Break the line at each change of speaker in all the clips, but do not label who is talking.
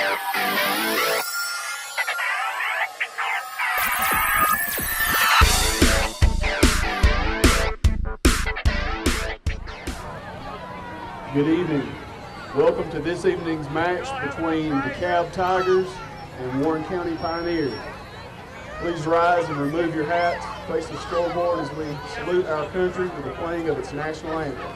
Good evening. Welcome to this evening's match between Dekalb Tigers and Warren County Pioneers. Please rise and remove your hats, face the scoreboard as we salute our country with the playing of its national anthem.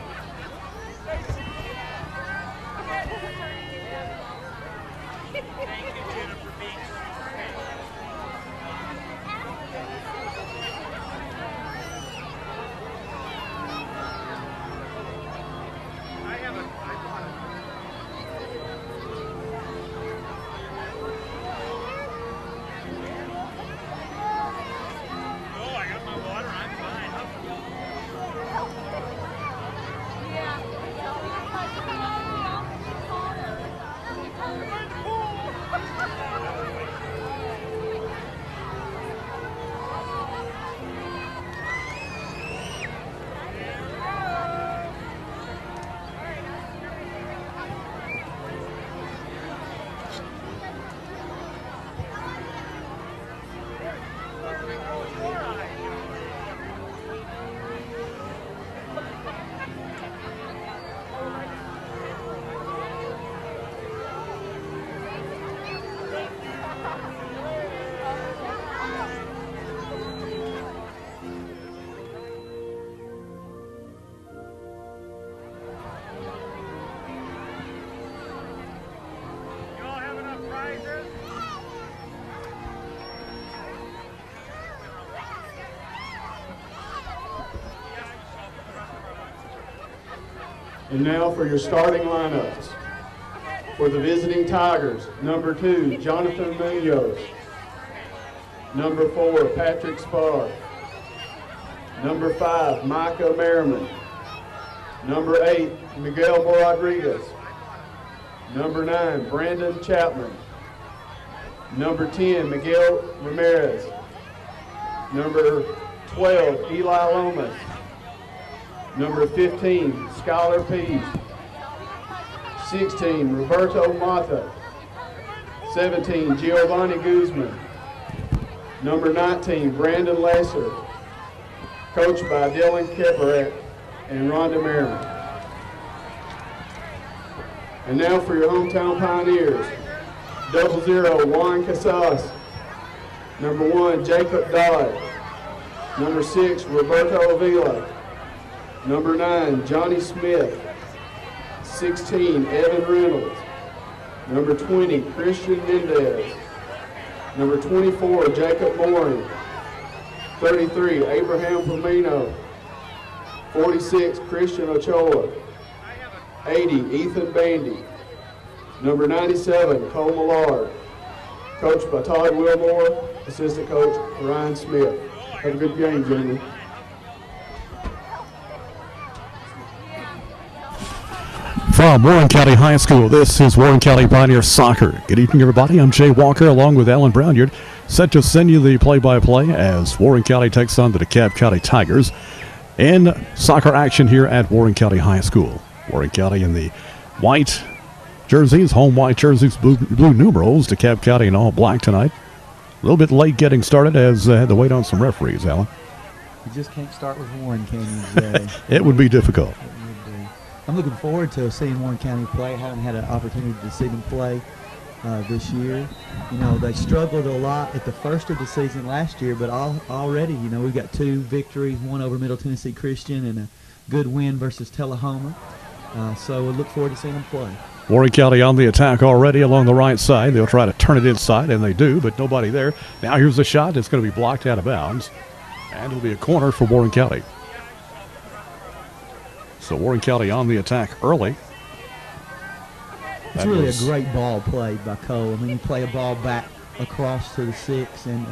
And now for your starting lineups. For the visiting Tigers, number 2, Jonathan Munoz. Number 4, Patrick Spar. Number 5, Micah Merriman. Number 8, Miguel Rodriguez. Number 9, Brandon Chapman. Number 10, Miguel Ramirez. Number 12, Eli Lomas. Number 15, Skylar Pease. 16, Roberto Mata. 17, Giovanni Guzman. Number 19, Brandon Lesser. Coached by Dylan Kepperat and Rhonda Merriman. And now for your hometown Pioneers. 00, Juan Casas. Number 1, Jacob Dodd. Number 6, Roberto Avila. Number 9, Johnny Smith. 16, Evan Reynolds. Number 20, Christian Mendez. Number 24, Jacob Morin. 33, Abraham Pomino. 46, Christian Ochoa. 80, Ethan Bandy. Number 97, Cole Millard. Coached by Todd Wilmore, assistant coach Ryan Smith. Have a good game, gentlemen.
From Warren County High School, this is Warren County Pioneer Soccer. Good evening, everybody. I'm Jay Walker along with Alan Brownyard, set to send you the play-by-play as Warren County takes on the Dekalb County Tigers in soccer action here at Warren County High School. Warren County in the white jerseys, home white jerseys, blue numerals. Dekalb County in all black tonight. A little bit late getting started as I had to wait on some referees, Alan.
You just can't start with Warren, can you, Jay?
It would be difficult.
I'm looking forward to seeing Warren County play. I haven't had an opportunity to see them play this year. You know, they struggled a lot at the first of the season last year, but already, you know, we've got 2 victories, one over Middle Tennessee Christian and a good win versus Tullahoma. So we look forward to seeing them play.
Warren County on the attack already along the right side. They'll try to turn it inside, and they do, but nobody there. Now here's the shot. It's going to be blocked out of bounds, and it'll be a corner for Warren County. So Warren County on the attack early.
It's really a great ball played by Cole. I mean, you play a ball back across to the 6, and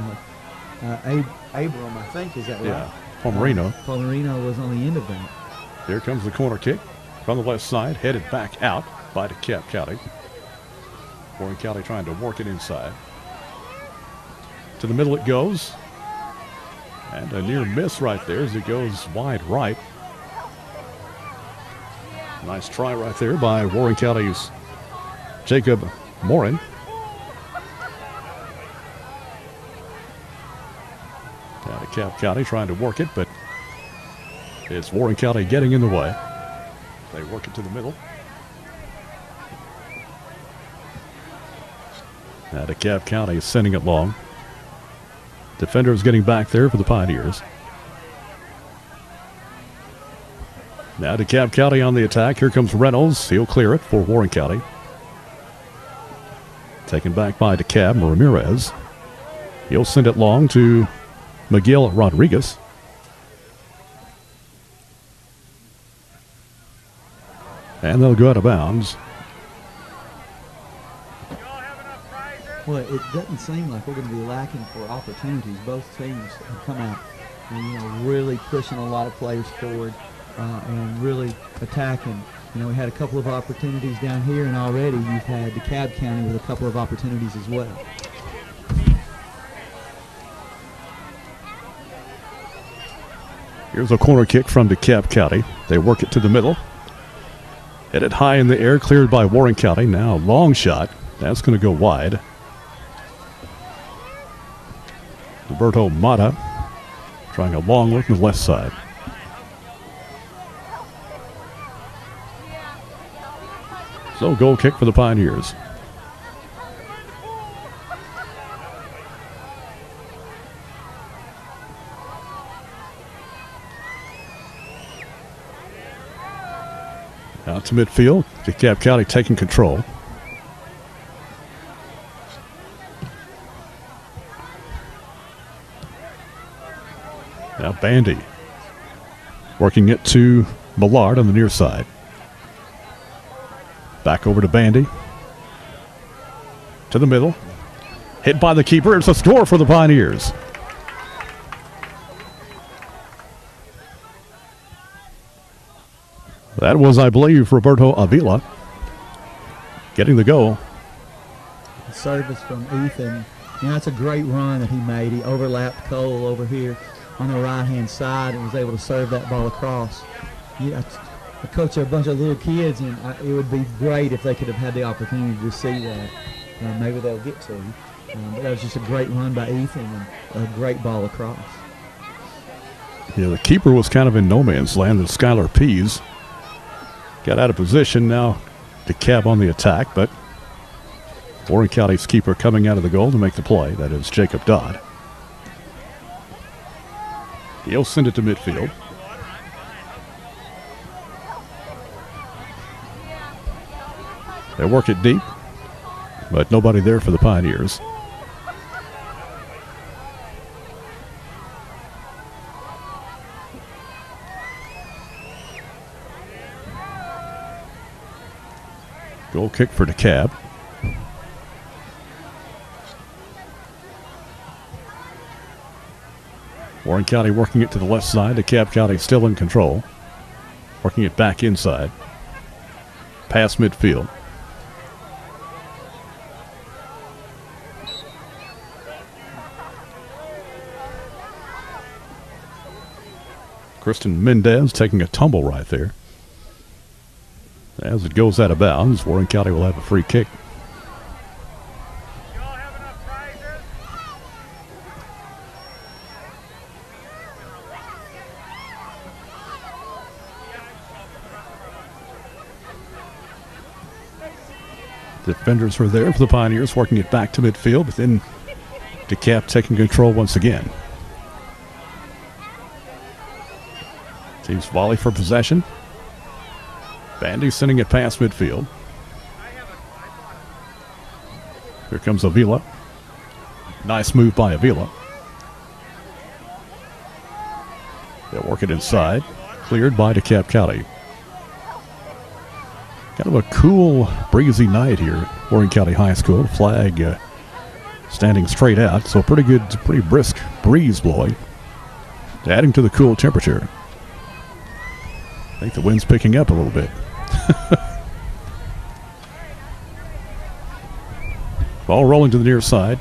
Abram, I think, is that right?
Yeah, Pomerino.
Pomerino was on the end of that.
Here comes the corner kick from the left side, headed back out by Dekalb County. Warren County trying to work it inside. To the middle it goes. And a near miss right there as it goes wide right. Nice try right there by Warren County's Jacob Morin. DeKalb County trying to work it, but it's Warren County getting in the way. They work it to the middle. Now DeKalb County is sending it long. Defenders getting back there for the Pioneers. Now DeKalb County on the attack. Here comes Reynolds. He'll clear it for Warren County. Taken back by DeKalb. Ramirez. He'll send it long to Miguel Rodriguez. And they'll go out of bounds.
Well, it doesn't seem like we're going to be lacking for opportunities. Both teams have come out and, really pushing a lot of players forward and really attacking. We had a couple of opportunities down here, and already you've had DeKalb County with a couple of opportunities as well.
Here's a corner kick from DeKalb County. They work it to the middle. Hit it high in the air, cleared by Warren County. Now long shot. That's going to go wide. Roberto Mata trying a long look on the left side. So goal kick for the Pioneers. Out to midfield. DeKalb County taking control. Now Bandy working it to Millard on the near side. Back over to Bandy. To the middle. Hit by the keeper. It's a score for the Pioneers. That was, I believe, Roberto Avila getting the goal.
Service from Ethan. That's a great run that he made. He overlapped Cole over here on the right-hand side and was able to serve that ball across. I coach a bunch of little kids, and it would be great if they could have had the opportunity to see that. Maybe they'll get to. But that was just a great run by Ethan and a great ball across.
Yeah, the keeper was kind of in no man's land. Skylar Pease got out of position. Now DeKalb on the attack, but Warren County's keeper coming out of the goal to make the play. That is Jacob Dodd. He'll send it to midfield. They work it deep, but nobody there for the Pioneers. Goal kick for DeKalb. Warren County working it to the left side. DeKalb County still in control. Working it back inside. Past midfield. Kristen Mendez taking a tumble right there. As it goes out of bounds, Warren County will have a free kick. Defenders are there for the Pioneers, working it back to midfield, but then DeKalb taking control once again. Teams volley for possession. Bandy sending it past midfield. Here comes Avila. Nice move by Avila. They'll work it inside. Cleared by DeKalb County. Kind of a cool, breezy night here at Warren County High School. Flag standing straight out, so pretty good, pretty brisk breeze blowing, adding to the cool temperature. I think the wind's picking up a little bit. Ball rolling to the near side.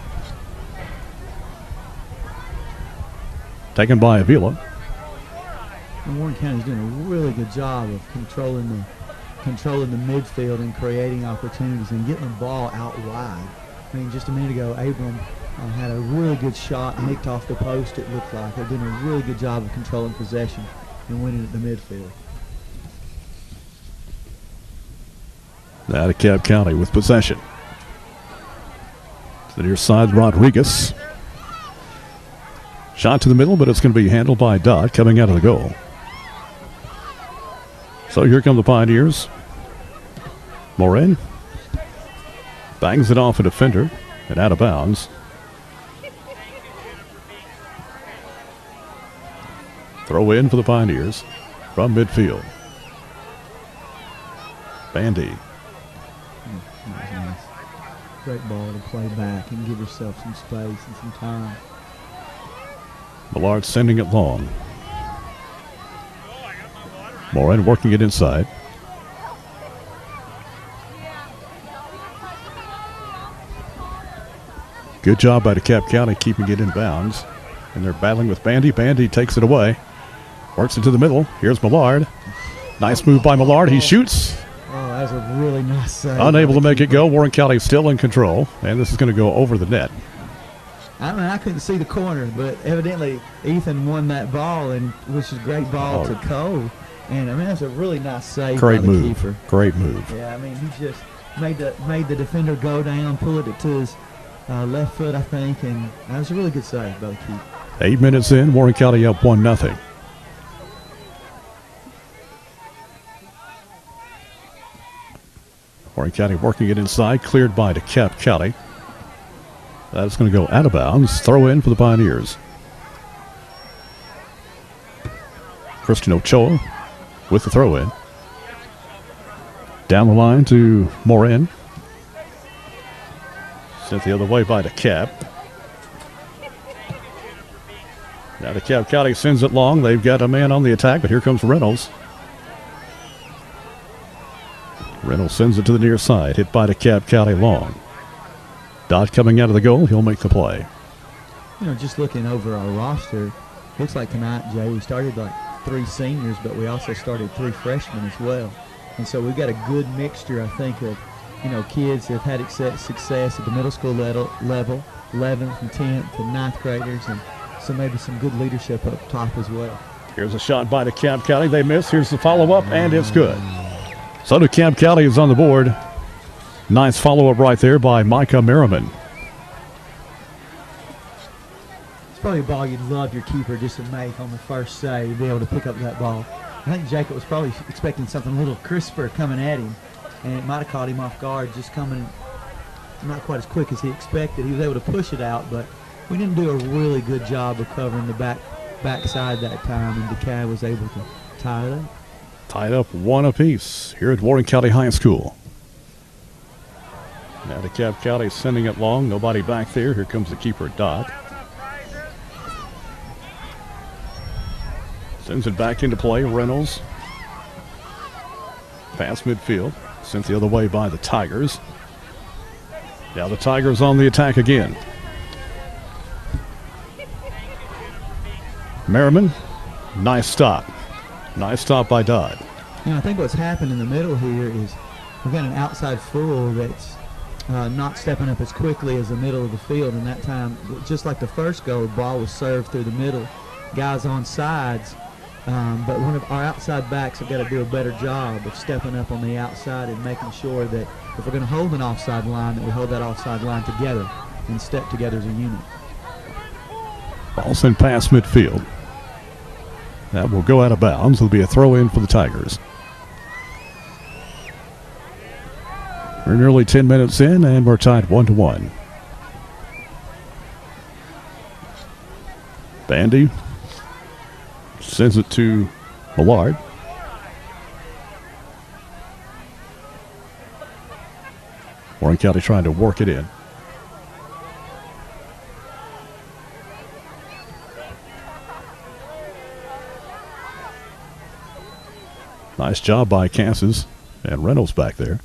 Taken by Avila.
And Warren County's doing a really good job of controlling the midfield and creating opportunities and getting the ball out wide. I mean, just a minute ago, Abram had a really good shot, nicked off the post, it looked like. They're doing a really good job of controlling possession and winning at the midfield.
Now Dekalb County with possession. To the near side, Rodriguez. Shot to the middle, but it's going to be handled by Dodd coming out of the goal. So here come the Pioneers. Morin bangs it off a defender and out of bounds. Throw in for the Pioneers from midfield. Bandy.
Nice. Great ball to play back and give yourself some space and some time.
Millard sending it long. Morin working it inside. Good job by Dekalb County keeping it in bounds. And they're battling with Bandy. Bandy takes it away. Works it to the middle. Here's Millard. Nice move by Millard. He shoots.
Oh, that was a really nice save.
Unable to make it go. Warren County still in control. And this is going to go over the net.
I mean, I couldn't see the corner, but evidently Ethan won that ball, and which is a great ball to Cole. And I mean, that's a really nice save by the keeper.
Great move.
Yeah, I mean, he just made the defender go down, pull it to his left foot, I think, and that was a really good save by the keeper.
8 minutes in, Warren County up 1-0. Warren County working it inside, cleared by Dekalb County. That's going to go out of bounds. Throw in for the Pioneers. Christian Ochoa with the throw in. Down the line to Morin. Sent the other way by Dekalb. Now Dekalb County sends it long. They've got a man on the attack, but here comes Reynolds. Reynolds sends it to the near side. Hit by Dekalb County long. Dodd coming out of the goal. He'll make the play.
You know, just looking over our roster, looks like tonight, Jay, we started like 3 seniors, but we also started 3 freshmen as well. And so we've got a good mixture, I think, of, you know, kids that have had success at the middle school level, 11th and 10th and 9th graders, and so maybe some good leadership up top as well.
Here's a shot by Dekalb County. They miss. Here's the follow-up, and it's good. So Dekalb County is on the board. Nice follow-up right there by Micah Merriman.
It's probably a ball you'd love your keeper just to make on the first save, be able to pick up that ball. I think Jacob was probably expecting something a little crisper coming at him, and it might have caught him off guard, just coming not quite as quick as he expected. He was able to push it out, but we didn't do a really good job of covering the backside that time, and Dekalb was able to tie it up.
Tied up 1 apiece here at Warren County High School. Now Dekalb County sending it long. Nobody back there. Here comes the keeper, Dodd. Sends it back into play. Reynolds. Pass midfield. Sent the other way by the Tigers. Now the Tigers on the attack again. Merriman. Nice stop. Nice stop by Dodd.
You know, I think what's happened in the middle here is we've got an outside full that's not stepping up as quickly as the middle of the field. And that time, just like the first goal, the ball was served through the middle. Guys on sides. But one of our outside backs have got to do a better job of stepping up on the outside and making sure that if we're going to hold an offside line, that we hold that offside line together and step together as a unit.
Ball sent past midfield. That will go out of bounds. It'll be a throw in for the Tigers. We're nearly 10 minutes in, and we're tied 1-1. Bandy sends it to Millard. Warren County trying to work it in. Nice job by Cassis and Reynolds back there.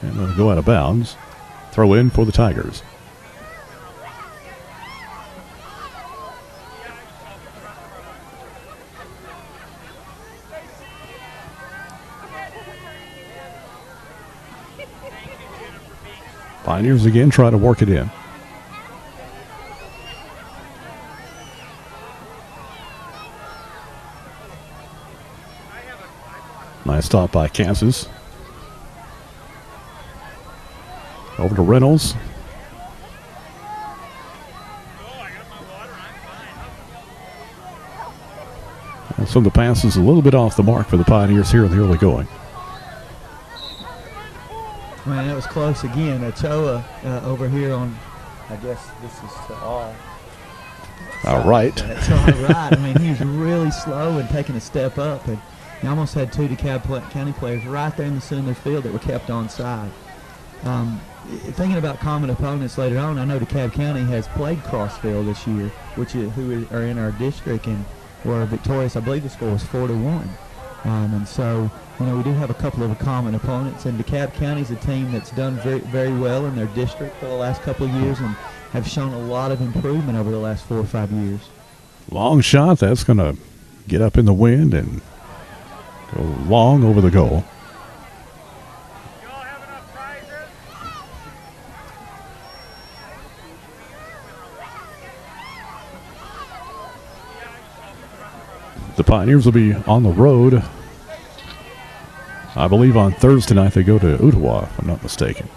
And they'll go out of bounds. Throw in for the Tigers. Pioneers again try to work it in. Nice stop by Kansas. Over to Reynolds. And some of the passes a little bit off the mark for the Pioneers here in the early going.
Man, that was close again. Ochoa over here on, I guess this is to all.
All right.
That's all right. I mean, he was really slow and taking a step up, and he almost had two Dekalb County players right there in the center of the field that were kept onside. Thinking about common opponents later on, I know DeKalb County has played Crossville this year, who are in our district and were victorious. I believe the score was 4-1. And so, we do have a couple of common opponents, and DeKalb County is a team that's done very, very well in their district for the last couple of years and have shown a lot of improvement over the last 4 or 5 years.
Long shot. That's going to get up in the wind and go long over the goal. The Pioneers will be on the road. I believe on Thursday night they go to Ottawa, if I'm not mistaken.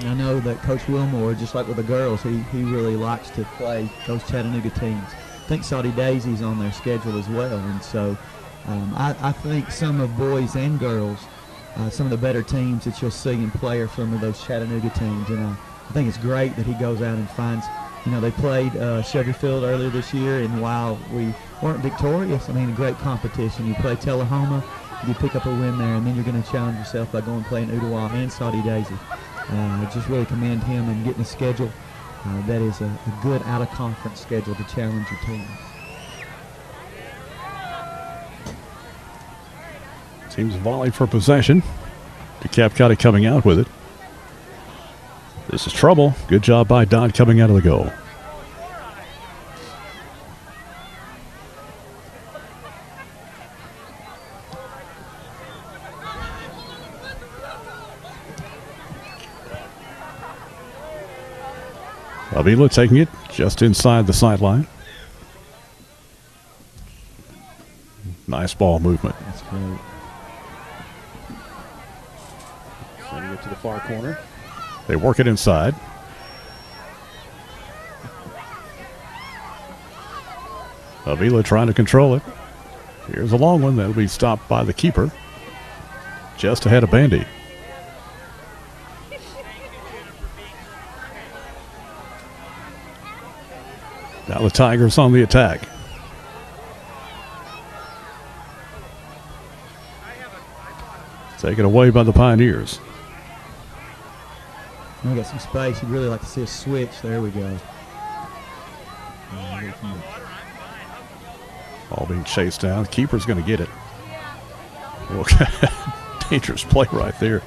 I know that Coach Wilmore, just like with the girls, he really likes to play those Chattanooga teams. I think Saudi Daisy's on their schedule as well, and so I think some of boys and girls, some of the better teams that you'll see and play are some of those Chattanooga teams, and I think it's great that he goes out and finds. They played Shelbyfield earlier this year, and while we weren't victorious, a great competition. You play Tullahoma, you pick up a win there, and then you're going to challenge yourself by going and playing Ottawa and Saudi Daisy. I just really commend him and getting a schedule that is a good out-of-conference schedule to challenge your team.
Teams volley for possession. DeKalb County coming out with it. This is trouble. Good job by Dodd coming out of the goal. Avila taking it just inside the sideline. Nice ball movement.
That's great.
Sending it to the far corner. They work it inside. Avila trying to control it. Here's a long one that'll be stopped by the keeper. Just ahead of Bandy. Now the Tigers on the attack. Taken away by the Pioneers.
We got some space. You'd really like to see a switch. There we go.
Ball being chased down. The keeper's going to get it. Okay. Dangerous play right there.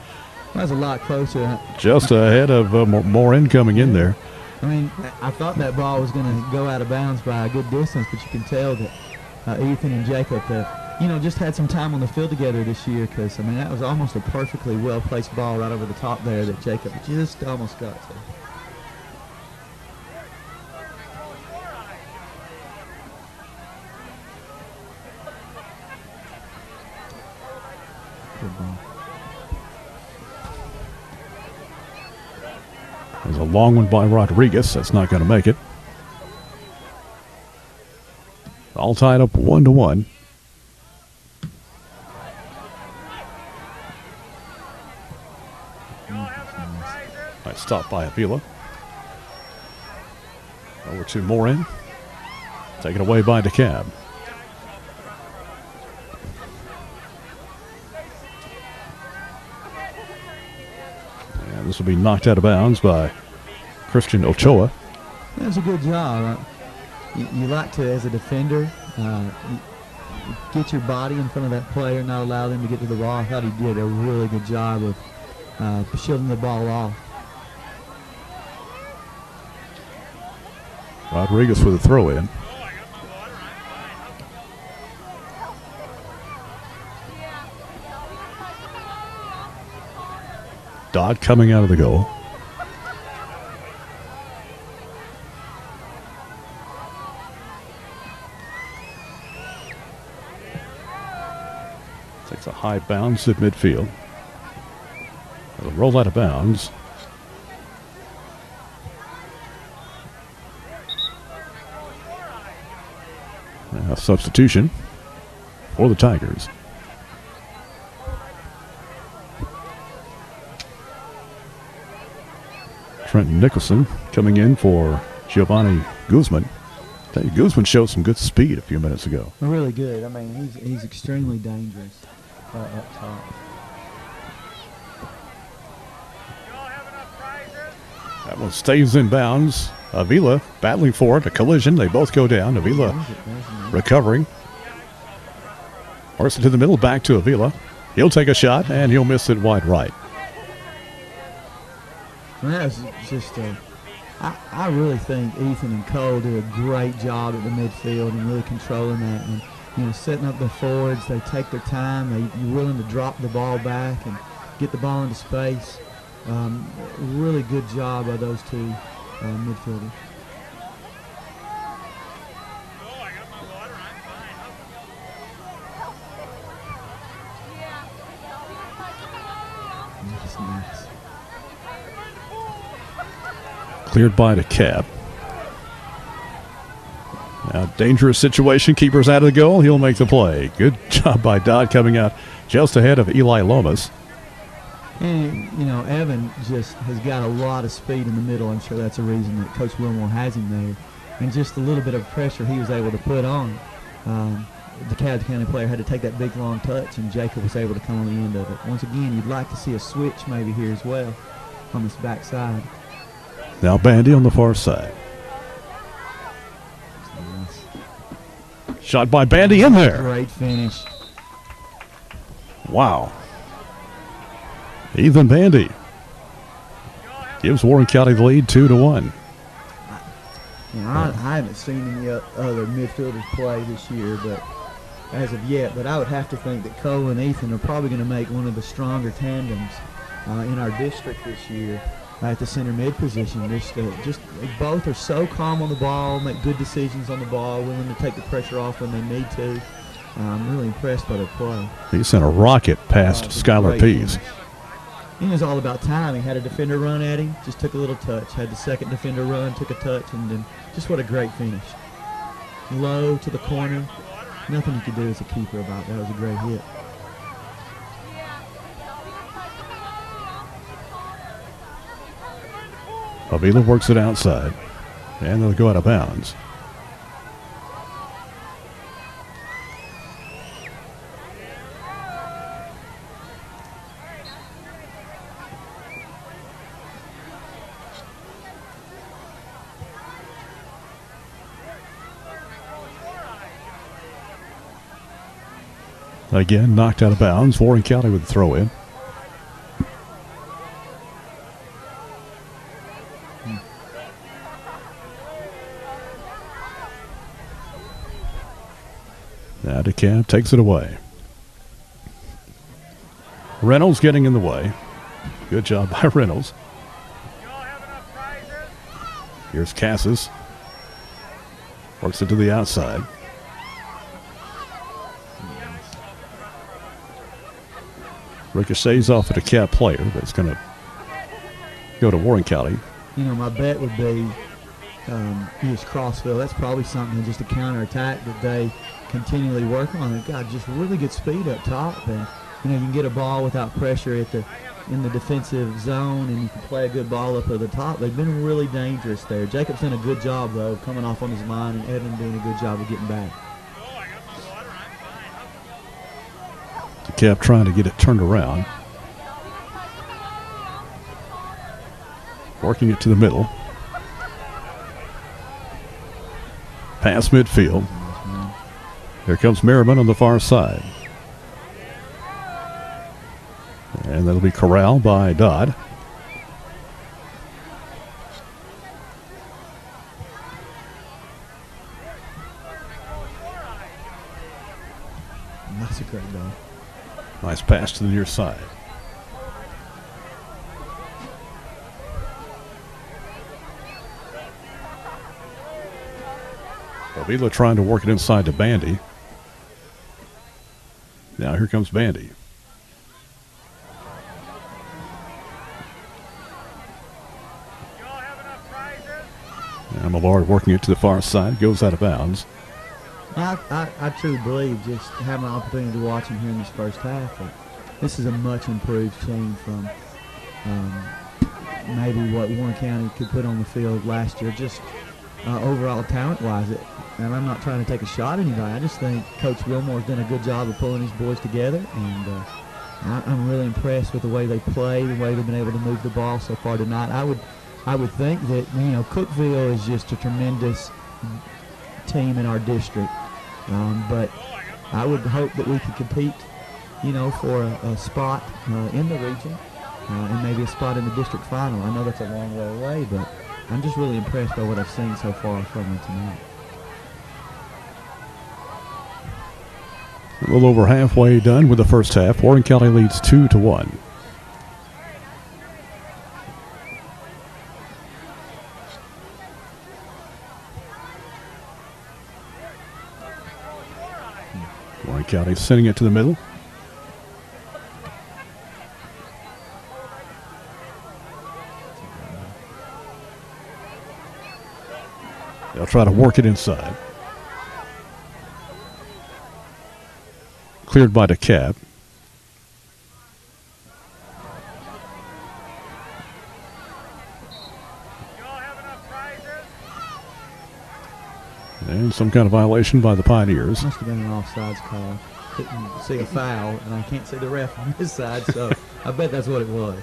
That was a lot closer.
Just ahead of more incoming in there.
I thought that ball was going to go out of bounds by a good distance, but you can tell that Ethan and Jacob have, just had some time on the field together this year because, that was almost a perfectly well-placed ball right over the top there that Jacob just almost got to. Good ball.
There's a long one by Rodriguez. That's not going to make it. All tied up 1-1. Nice stop by Avila. Over to Morin. Taken away by DeKalb. And this will be knocked out of bounds by Christian Ochoa.
That was a good job. You like to, as a defender, get your body in front of that player, not allow them to get to the ball. I thought he did a really good job of shielding the ball off.
Rodriguez with a throw in. Dodd coming out of the goal. Takes a high bounce at midfield. It'll roll out of bounds. A substitution for the Tigers. Trenton Nicholson coming in for Giovanni Guzman. Guzman showed some good speed a few minutes ago.
Really good. I mean, he's extremely dangerous up top.
That one stays in bounds. Avila battling for it. A collision. They both go down. Avila recovering. Works it to the middle. Back to Avila. He'll take a shot, and he'll miss it wide right.
Well, that was just I really think Ethan and Cole do a great job at the midfield and really controlling that. And, you know, setting up the forwards, they take their time. You're willing to drop the ball back and get the ball into space. Really good job by those two midfielders. That's nice.
Cleared by Dekalb. Now, dangerous situation. Keeper's out of the goal. He'll make the play. Good job by Dodd coming out just ahead of Eli Lomas.
And, you know, Evan just has got a lot of speed in the middle. I'm sure that's a reason that Coach Wilmore has him there. And just a little bit of pressure he was able to put on. The Dekalb County player had to take that big, long touch, and Jacob was able to come on the end of it. Once again, you'd like to see a switch maybe here as well on this backside.
Now Bandy on the far side.
Nice.
Shot by Bandy in there.
Great finish.
Wow. Ethan Bandy gives Warren County the lead 2-1.
You know, I haven't seen any other midfielders play this year, but as of yet. But I would have to think that Cole and Ethan are probably going to make one of the stronger tandems in our district this year at the center mid position. Just both are so calm on the ball, make good decisions on the ball, willing to take the pressure off when they need to. I'm really impressed by their play.
He sent a rocket past Skylar Pease.
It was all about timing. Had a defender run at him, just took a little touch. Had the second defender run, took a touch, and then just what a great finish. Low to the corner. Nothing you could do as a keeper about that. It was a great hit.
Avila works it outside, and they'll go out of bounds. Again, knocked out of bounds. Warren County with the throw in. Now Dekalb takes it away. Reynolds getting in the way. Good job by Reynolds. Here's Cassis. Works it to the outside. Ricochets off a Dekalb player, but it's going to go to Warren County.
You know, my bet would be use Crossville. That's probably something just a counterattack that they continually work on. They've got just really good speed up top, and you know you can get a ball without pressure in the defensive zone, and you can play a good ball up at the top. They've been really dangerous there. Jacob's done a good job though, coming off on his line, and Evan doing a good job of getting back.
Dekalb trying to get it turned around. Working it to the middle. Pass midfield. Here comes Merriman on the far side. And that'll be corralled by Dodd.
That's a great ball.
Nice pass to the near side. Avila trying to work it inside to Bandy. Now here comes Bandy. And Millard working it to the far side, goes out of bounds.
I truly believe, just having an opportunity to watch him here in this first half, that this is a much improved team from maybe what Warren County could put on the field last year, just overall talent-wise. And I'm not trying to take a shot at anybody. I just think Coach Wilmore's done a good job of pulling these boys together, and I'm really impressed with the way they play, the way they've been able to move the ball so far tonight. I would think that, Cookeville is just a tremendous team in our district, but I would hope that we could compete, for a spot in the region and maybe a spot in the district final. I know that's a long way away, but I'm just really impressed by what I've seen so far from them tonight.
A little over halfway done with the first half. Warren County leads 2-1. Warren County sending it to the middle. They'll try to work it inside. Cleared by Dekalb. And some kind of violation by the Pioneers.
Must have been an offsides call. Couldn't see a foul, and I can't see the ref on this side, so I bet that's what it was.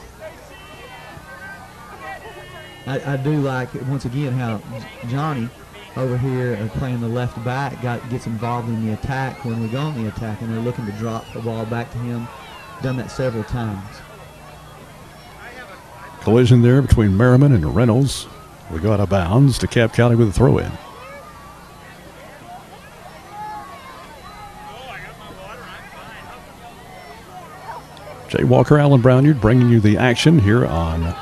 I do like, once again, how Johnny over here playing the left back gets involved in the attack when we go on the attack, and they're looking to drop the ball back to him. Done that several times.
Collision there between Merriman and Reynolds. We go out of bounds. Dekalb County with a throw-in. Jay Walker, Alan Brownyard bringing you the action here on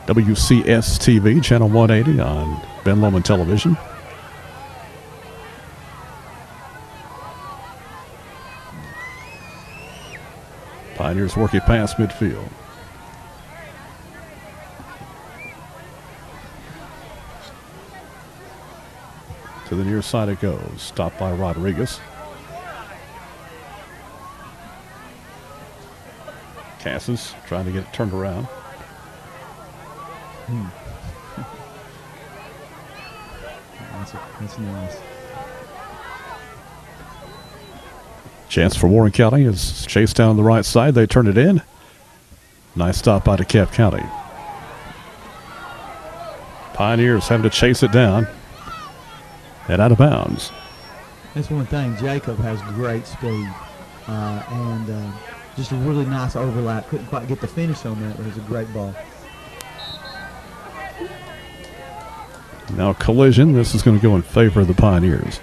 WCS-TV, Channel 180 on Ben Lomond Television. Pioneers work it past midfield. To the near side it goes. Stopped by Rodriguez. Cassis trying to get it turned around.
That's nice.
Chance for Warren County is chased down the right side. They turn it in. Nice stop by Dekalb County. Pioneers having to chase it down and out of bounds.
That's one thing. Jacob has great speed and just a really nice overlap. Couldn't quite get the finish on that, but it was a great ball.
Now collision. This is going to go in favor of the Pioneers.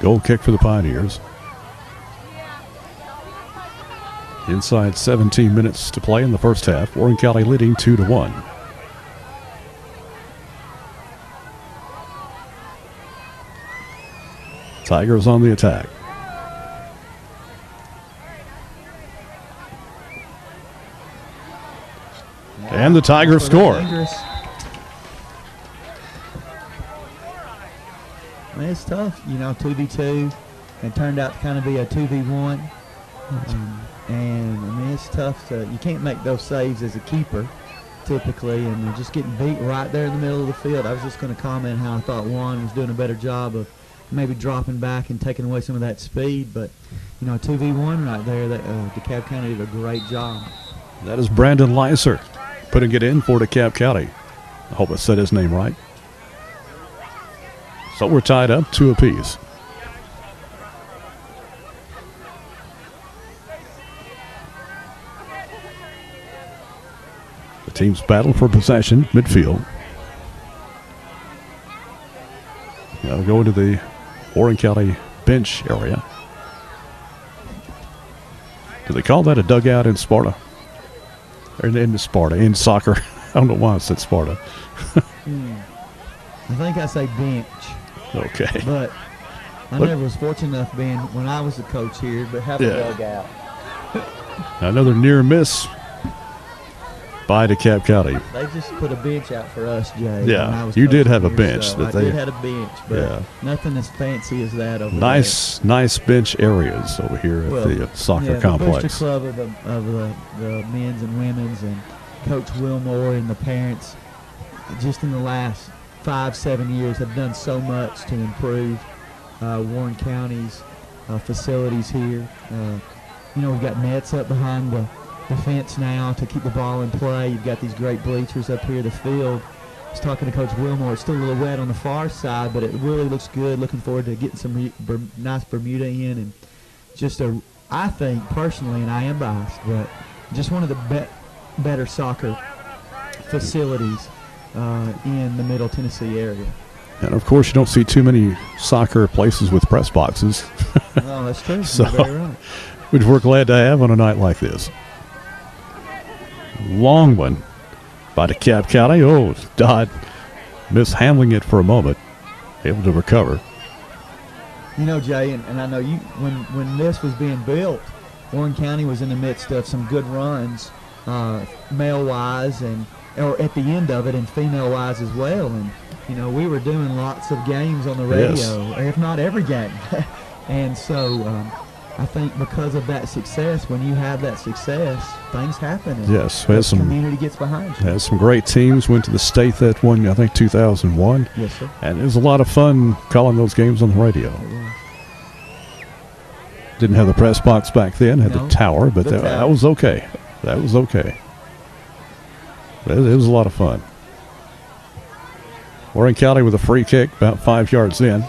Goal kick for the Pioneers. Inside 17 minutes to play in the first half. Warren County leading 2-1. Tigers on the attack. And the Tigers score.
I mean, it's tough, 2v2. It turned out to kind of be a 2v1. And I mean, it's tough you can't make those saves as a keeper typically, and you're just getting beat right there in the middle of the field. I was just going to comment how I thought Juan was doing a better job of maybe dropping back and taking away some of that speed, but 2v1 right there, Dekalb County did a great job.
That is Brandon Leiser putting it in for Dekalb County. I hope I said his name right. So we're tied up 2 apiece. The Teams battle for possession, midfield. Now we'll go into the Warren County bench area. Do they call that a dugout in Sparta? Or in Sparta, in soccer? I don't know why I said Sparta.
I think I say bench.
Okay.
But I never was fortunate enough being when I was the coach here, but have a dugout.
Another near miss by DeKalb County.
They just put a bench out for us, Jay.
Yeah, you did have a bench.
So I did have a bench, but nothing as fancy as that over there.
Nice bench areas over here at the soccer complex.
The booster club of the men's and women's, and Coach Wilmore and the parents, just in the last 5-7 years, have done so much to improve Warren County's facilities here. We've got nets up behind the fence now to keep the ball in play. You've got these great bleachers up here. The field, I was talking to Coach Wilmore, it's still a little wet on the far side, but it really looks good. Looking forward to getting some nice Bermuda in, and just I think personally, and I am biased, but just one of the better soccer facilities in the Middle Tennessee area.
And of course, you don't see too many soccer places with press boxes.
No, that's true.
So,
you're very right.
Which we're glad to have on a night like this. Long one by DeKalb County. Oh, Dodd mishandling it for a moment. Able to recover.
Jay, and I know you, when this was being built, Warren County was in the midst of some good runs, male-wise, or at the end of it, and female-wise as well. And, we were doing lots of games on the radio, if not every game. And so I think because of that success, when you have that success, things happen. And
yes,
the community gets behind you.
Has some great teams. Went to the state that one, I think, 2001.
Yes, sir.
And it was a lot of fun calling those games on the radio. Didn't have the press box back then. Had the tower, but that was okay. That was okay. It was a lot of fun. Warren County with a free kick about 5 yards in.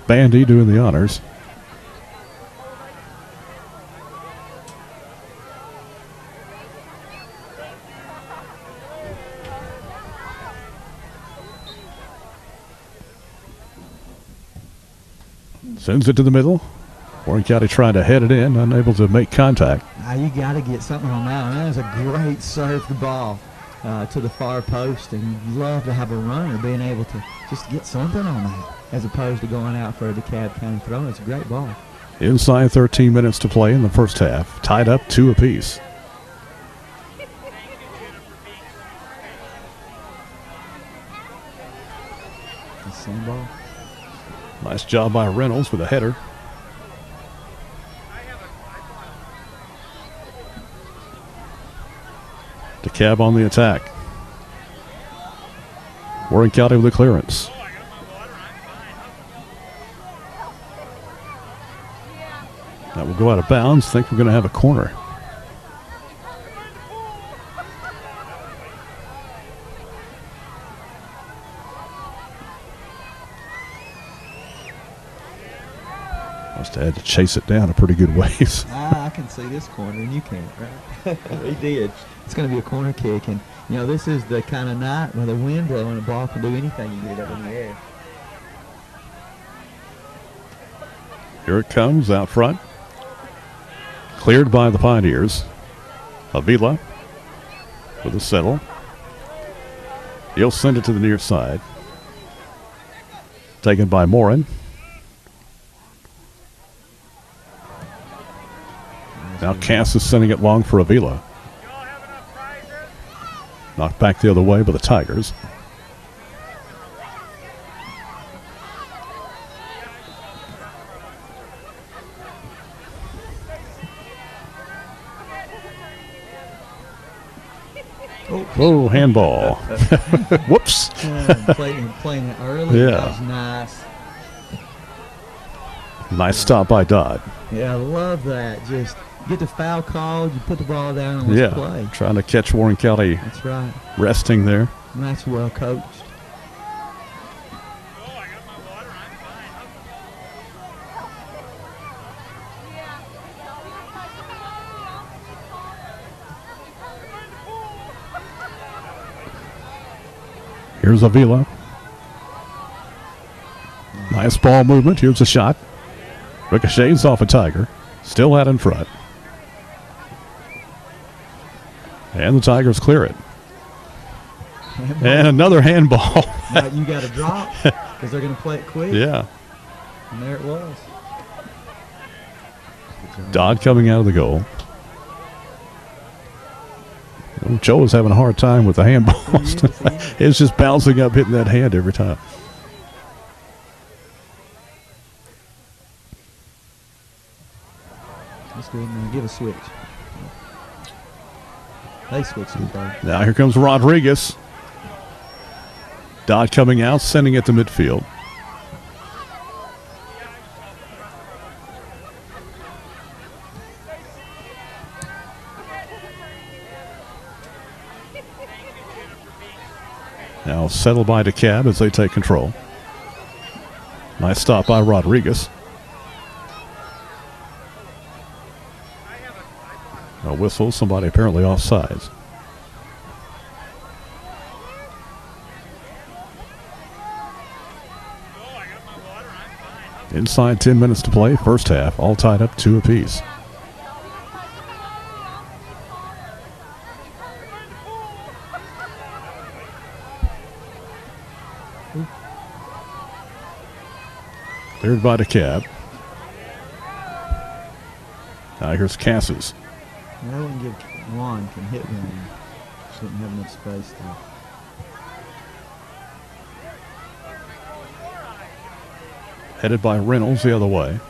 Bandy doing the honors. Sends it to the middle. Warren County trying to head it in, unable to make contact.
You got to get something on that one. That was a great served ball to the far post, and you'd love to have a runner being able to just get something on that, as opposed to going out for a DeKalb County throw. It's a great ball.
Inside 13 minutes to play in the first half. Tied up 2 apiece.
The same ball.
Nice job by Reynolds with a header. DeKalb on the attack. Warren County with a clearance. That will go out of bounds. Think we're going to have a corner. Must have had to chase it down a pretty good ways.
I can see this corner, and you can't, right? He did. It's going to be a corner kick, and this is the kind of night where the wind blowing, the ball can do anything you get it up in the air.
Here it comes out front. Cleared by the Pioneers. Avila with a settle. He'll send it to the near side. Taken by Morin. Now Cass is sending it long for Avila. Knocked back the other way by the Tigers. Oh, handball. Whoops.
Playing it early.
Yeah.
That was nice.
Nice stop by Dodd.
Yeah, I love that. Just get the foul called, you put the ball down and let's play.
Trying to catch Warren County.
That's right.
Resting there.
And that's well coached.
Here's Avila. Nice ball movement. Here's a shot. Ricochets off a Tiger. Still out in front. And the Tigers clear it.
Handball.
And another handball.
Now you got to drop because they're going to play it quick.
Yeah.
And there it was.
Dodd coming out of the goal. Joe is having a hard time with the handballs. It's just bouncing up, hitting that hand every time.
Let's go ahead and give a switch. They switched it, though.
Now here comes Rodriguez. Dodd coming out, sending it to midfield. Now settled by Dekalb as they take control. Nice stop by Rodriguez. A whistle, somebody apparently offsides. Inside 10 minutes to play, first half, all tied up 2 apiece. Cleared by Dekalb. Now here's Cassis.
I wouldn't give Juan can hit one. Just didn't have enough space there.
Headed by Reynolds the other way.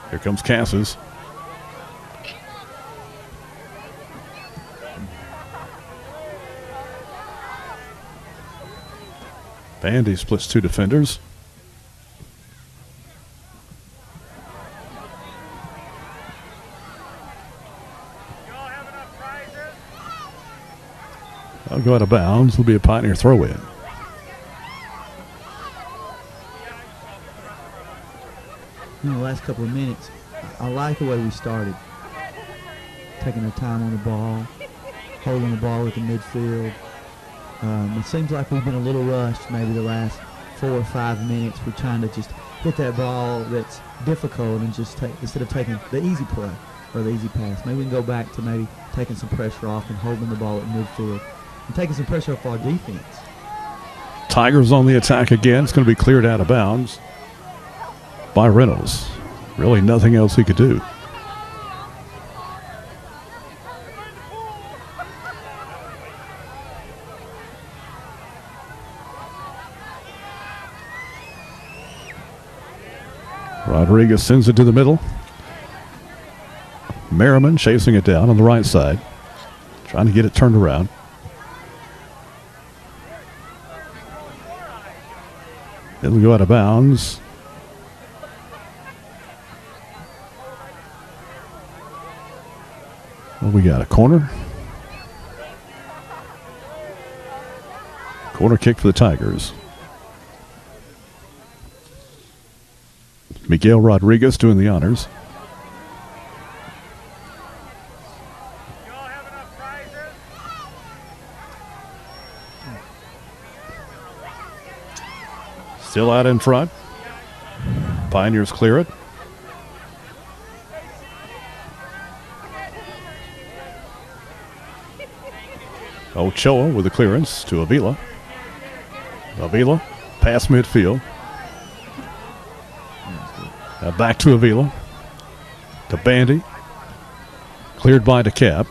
Here comes Cassis. Bandy splits 2 defenders. I'll go out of bounds. Will be a Pioneer throw-in.
In the last couple of minutes, I like the way we started. Taking our time on the ball, holding the ball at the midfield. It seems like we've been a little rushed maybe the last 4 or 5 minutes. We're trying to just hit that ball that's difficult and just take, instead of taking the easy play or the easy pass, maybe we can go back to maybe taking some pressure off and holding the ball at midfield and taking some pressure off our defense.
Tigers on the attack again. It's going to be cleared out of bounds by Reynolds. Really nothing else he could do. Rodriguez sends it to the middle. Merriman chasing it down on the right side. Trying to get it turned around. It'll go out of bounds. Well, we got a corner. Corner kick for the Tigers. Miguel Rodriguez doing the honors. Still out in front. Pioneers clear it. Ochoa with the clearance to Avila. Avila past midfield. Back to Avila. To Bandy. Cleared by Dekalb.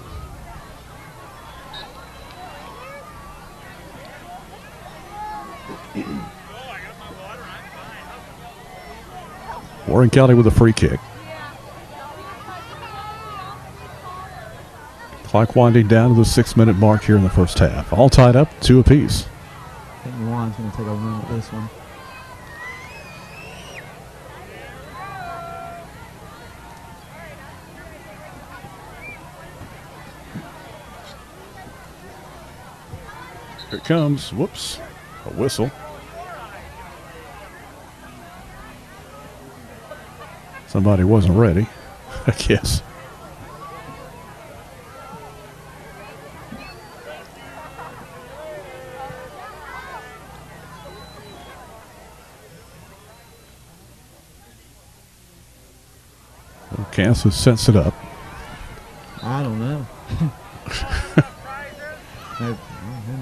Warren County with a free kick. Clock winding down to the 6-minute mark here in the first half. All tied up, 2 apiece.
I think Juan's going to take a run at this one.
Here it comes. Whoops. A whistle. Somebody wasn't ready, I guess. Kansas sets it up.
I don't know. Who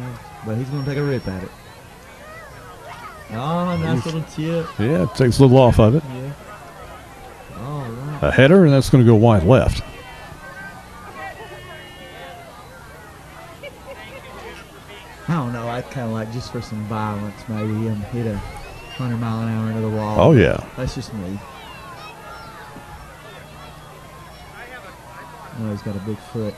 knows? But he's going to take a rip at it. Oh, nice little chip.
Yeah, it takes a little off of it.
Yeah. All right.
A header, and that's going to go wide left.
I don't know. I'd kind of like, just for some violence, maybe him hit a 100-mile-an-hour into the wall.
Oh, yeah.
That's just me. No, he's got a big foot.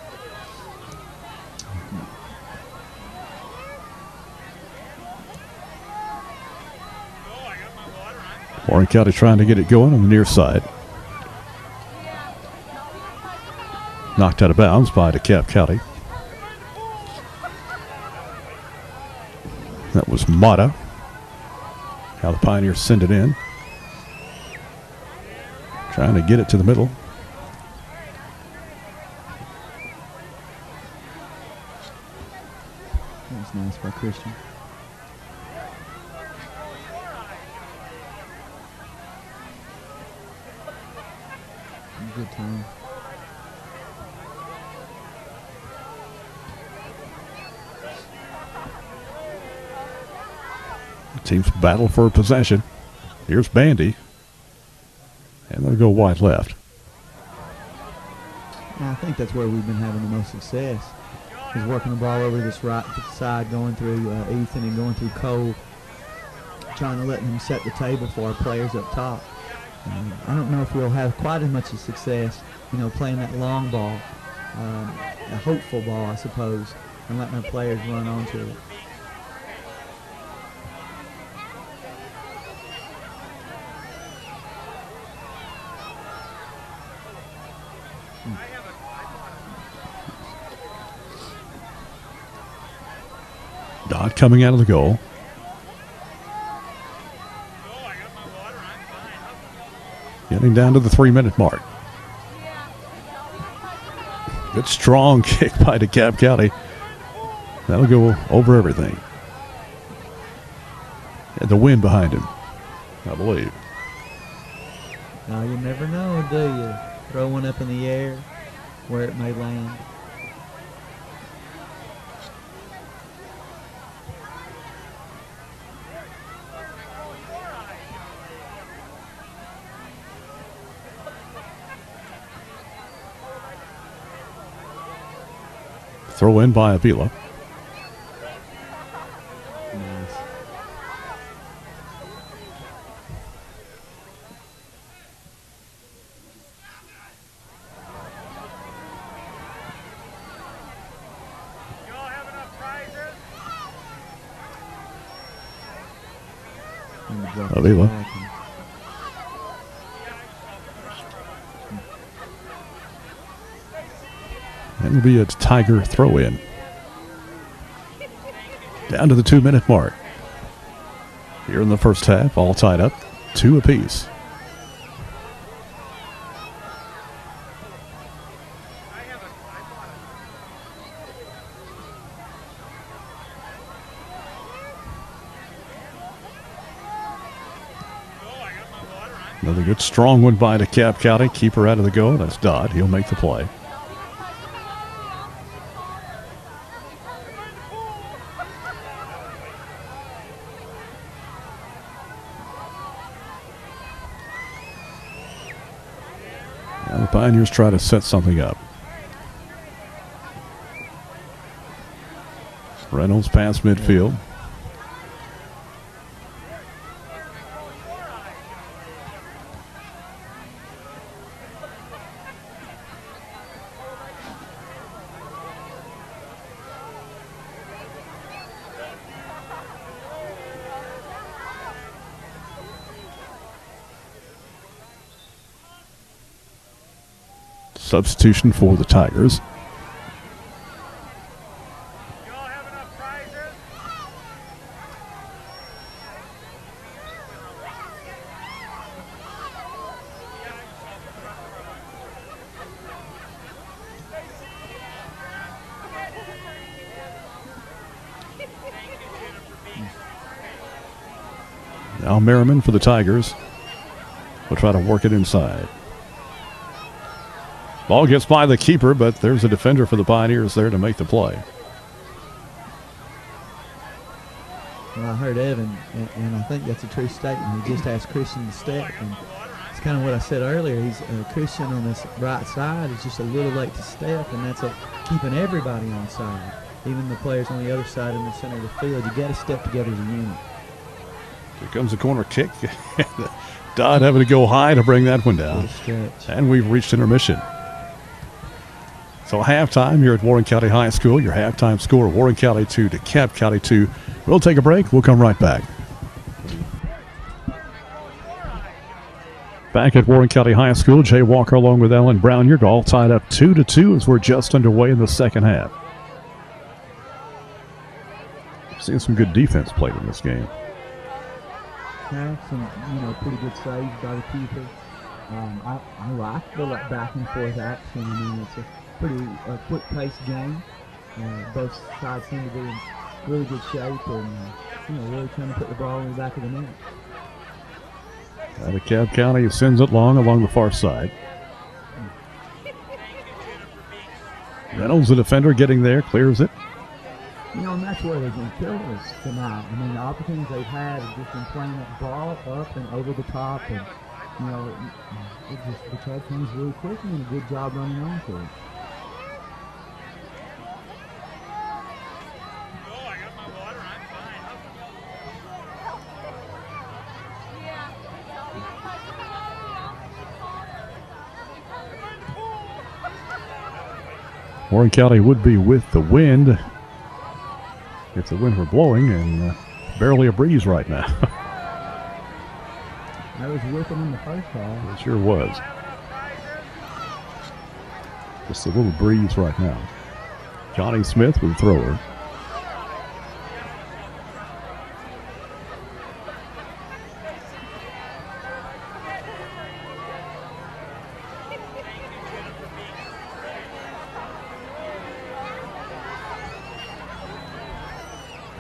Warren County trying to get it going on the near side. Knocked out of bounds by Dekalb County. That was Mata. How the Pioneers send it in. Trying to get it to the middle.
That was nice by Christian. Good time.
Teams battle for possession. Here's Bandy. And they'll go wide left.
I think that's where we've been having the most success. Is working the ball over this right side, going through Ethan and going through Cole, trying to let him set the table for our players up top. I don't know if we'll have quite as much of success, playing that long ball, a hopeful ball, I suppose, and letting our players run onto it.
Dodd coming out of the goal. Getting down to the 3-minute mark. Good strong kick by Dekalb County. That'll go over everything. And the wind behind him, I believe.
Now you never know, do you? Throw one up in the air, where it may land.
Throw in by Avila.
Nice.
Avila. And it'll be a Tiger throw-in. Down to the 2-minute mark. Here in the first half, all tied up, 2 apiece. Another good strong one by Dekalb County. Keeper out of the goal. That's Dodd. He'll make the play. Now the Pioneers try to set something up. Reynolds past midfield. Substitution for the Tigers. Now Merriman for the Tigers. We'll try to work it inside. Ball gets by the keeper, but there's a defender for the Pioneers there to make the play.
Well, I heard Evan, and I think that's a true statement. He just asked Christian to step, and it's kind of what I said earlier. He's Christian on this right side is just a little late to step, and that's keeping everybody on side, even the players on the other side in the center of the field. You got to step together as a unit.
Here comes the corner kick. Dodd having to go high to bring that one down. And we've reached intermission. So halftime here at Warren County High School. Your halftime score, Warren County 2, DeKalb County 2. We'll take a break. We'll come right back. Back at Warren County High School, Jay Walker along with Ellen Brownyard, all tied up 2-2 as we're just underway in the second half. Seeing some good defense played in this game.
Yeah, some pretty good saves by the keeper. I like the back and forth action. I mean, it's a pretty quick-paced game. Both sides seem to be in really good shape and really trying to put the ball in the back of the net.
DeKalb County sends it long along the far side. Reynolds, the defender, getting there, clears it.
And that's where they've been killing us tonight. I mean, the opportunities they've had have just been playing that ball up and over the top, and the DeKalb County's really quick and doing a good job running on to it.
Warren County would be with the wind if the wind were blowing, and barely a breeze right now.
I was whipping in the first half.
It sure was. Just a little breeze right now. Johnny Smith with the thrower.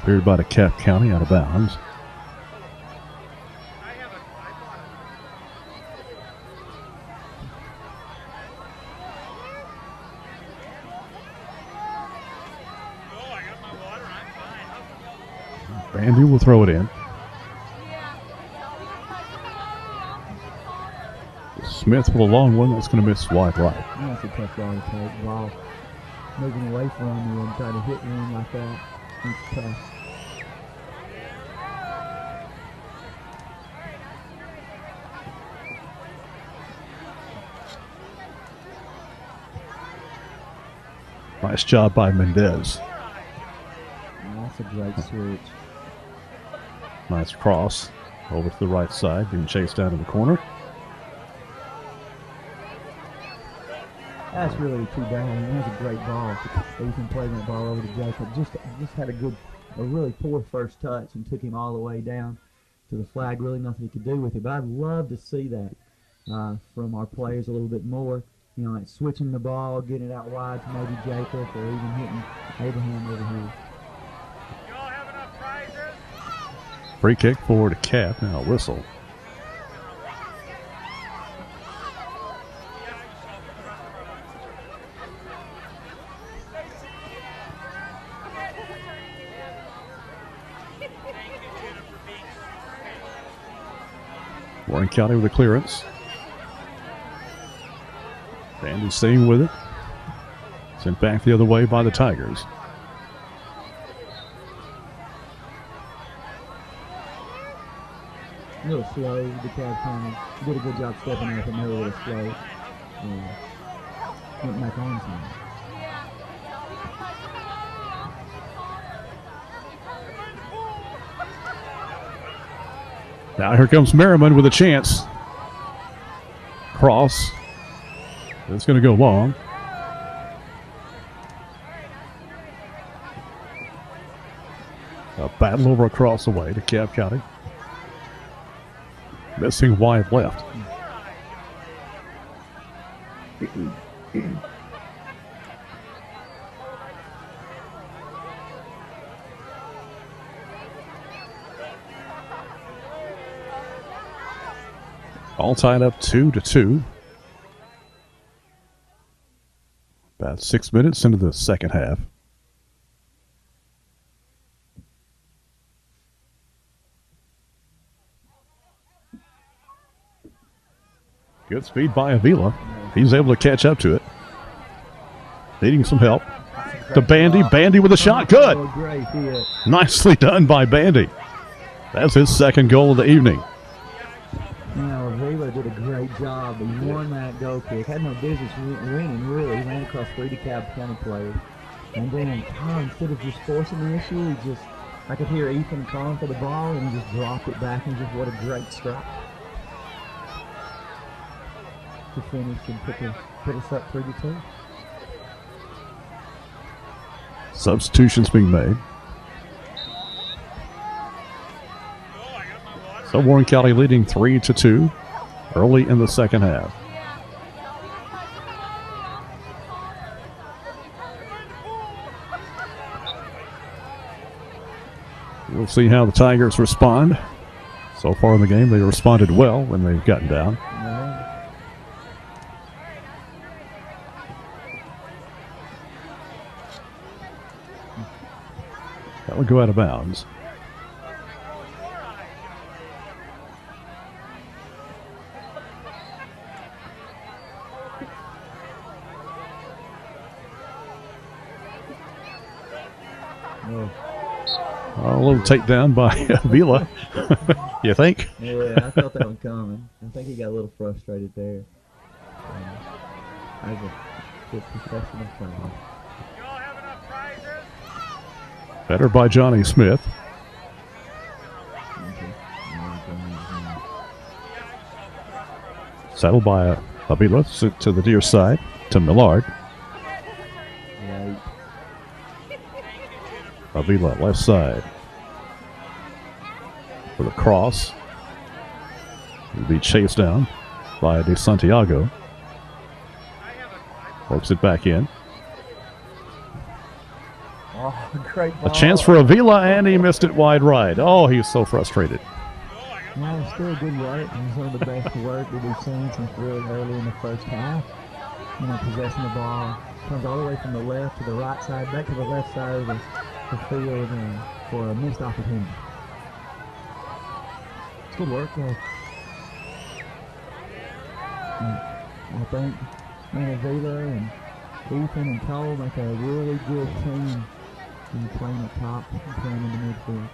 Cleared by DeKalb County, out of bounds. Bandy will throw it in. Smith with a long one that's going to miss wide right.
That's a tough ball to take. Ball moving away from you and trying to hit one like that. It's tough.
Nice job by Mendez.
That's a great switch.
Nice cross over to the right side, being chased down in the corner.
That's really too bad. I mean, that's a great ball. Ethan played that ball over to Jacob. Just had a really poor first touch and took him all the way down to the flag. Really nothing he could do with it. But I'd love to see that from our players a little bit more. Like switching the ball, getting it out wide to maybe Jacob, or even hitting Abraham over here.
Y'all have enough prizes?
Free kick for DeKalb. Now a whistle. Warren County with a clearance. Bandy staying with it. Sent back the other way by the Tigers.
A little slow, DeKalb County did a good job stepping up, and they were a little slow. Went back on some.
Now here comes Merriman with a chance. Cross. It's going to go long. A battle over across the way to DeKalb County. Missing wide left. All tied up 2-2. About 6 minutes into the second half. Good speed by Avila. He's able to catch up to it. Needing some help. To Bandy. Bandy with a shot. Good.
Oh, great hit.
Nicely done by Bandy. That's his second goal of the evening.
You know, Avila did a great job. He won that goal kick. Had no business winning, really. He ran across 3 Dekalb County players. And then, instead of just forcing the issue, I could hear Ethan calling for the ball, and he just dropped it back, and just what a great strike to finish and put us up 3-2.
Substitutions being made. So Warren County leading 3-2 early in the second half. We'll see how the Tigers respond. So far in the game, they responded well when they've gotten down. That would go out of bounds. A little takedown by Avila. You think?
Yeah, I felt that one coming. I think he got a little frustrated there. That was a good professional foul.
Y'all have enough prizes?
Better by Johnny Smith. Settled by Avila to the near side to Millard.
Right.
Avila left side. For the cross. He'll be chased down by De Santiago. Works it back in.
Oh, great ball.
A chance for Avila, and he missed it wide right. Oh, he's so frustrated.
Well, it's still good work, and some of the best work that we've seen since really early in the first half. You know, possessing the ball. Comes all the way from the left to the right side, back to the left side of the field for a missed opportunity. It's good work, though. I think Avila and Ethan and Cole make a really good team in playing up top and playing in the midfield.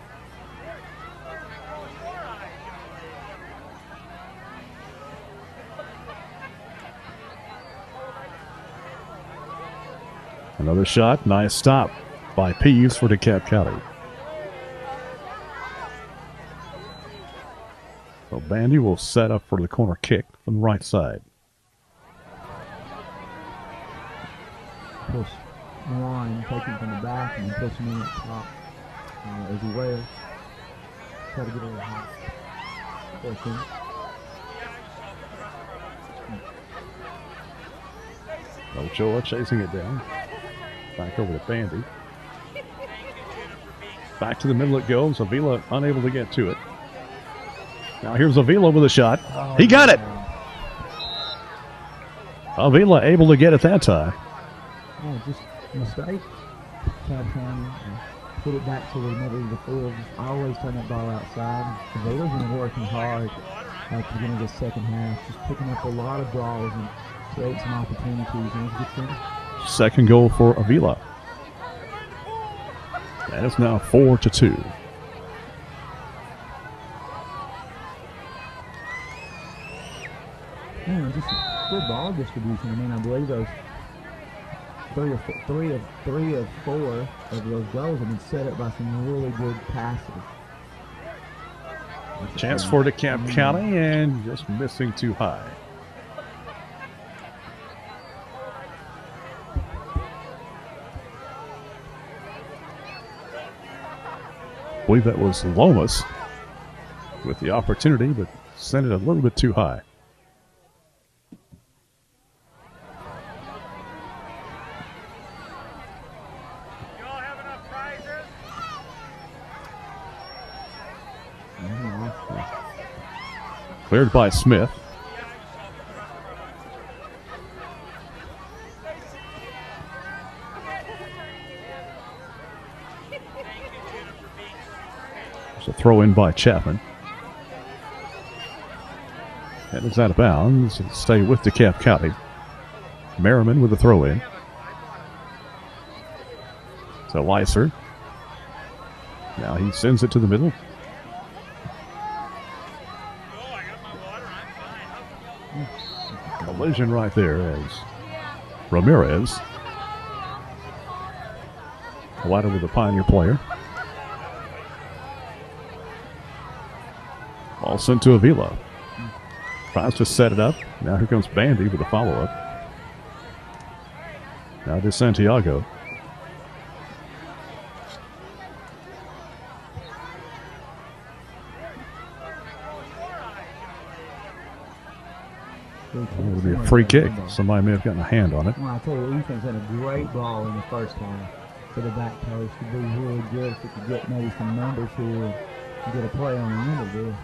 Another shot. Nice stop by Pease for Dekalb County. So Bandy will set up for the corner kick from the right side.
Push one, taking from the back and pushing in at the top as well. Try to get over the hot.
Ochoa chasing it down. Back over to Bandy. Back to the middle it goes. Avila unable to get to it. Now here's Avila with a shot.
Oh,
he got it! Avila able to get it that time.
Oh, just a mistake. Dekalb County put it back to the middle of the field. Just always turn that ball outside. Avila's been working hard at the beginning of the second half. Just picking up a lot of balls and create some opportunities. And it's a good finish.
Second goal for Avila. That is now 4-2.
Yeah, just good ball distribution. I mean, I believe those three of four of those goals have been set up by some really good passes.
Chance for Dekalb County, and just missing too high. I believe that was Lomas with the opportunity, but sent it a little bit too high.
Y'all have enough prizes?
Cleared by Smith. So throw in by Chapman. And it's out of bounds. It'll stay with DeKalb County. Merriman with the throw in. So Lyser. Now he sends it to the middle. Collision right there as Ramirez collided with a Pioneer player. Ball sent to Avila. Tries to set it up. Now here comes Bandy with a follow-up. Now to Santiago. It would be a free kick. Somebody may have gotten a hand on it.
Well, I tell you, Ethan's had a great ball in the first half to the back post. It'd be really good if we could get maybe some numbers here and get a play on the end of this.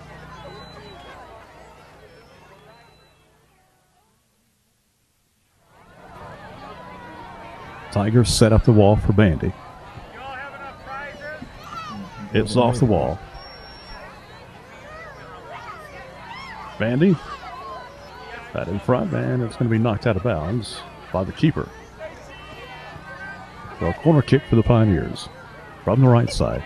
Tigers set up the wall for Bandy. It's off the wall. Bandy. That in front, and it's going to be knocked out of bounds by the keeper. So a corner kick for the Pioneers from the right side.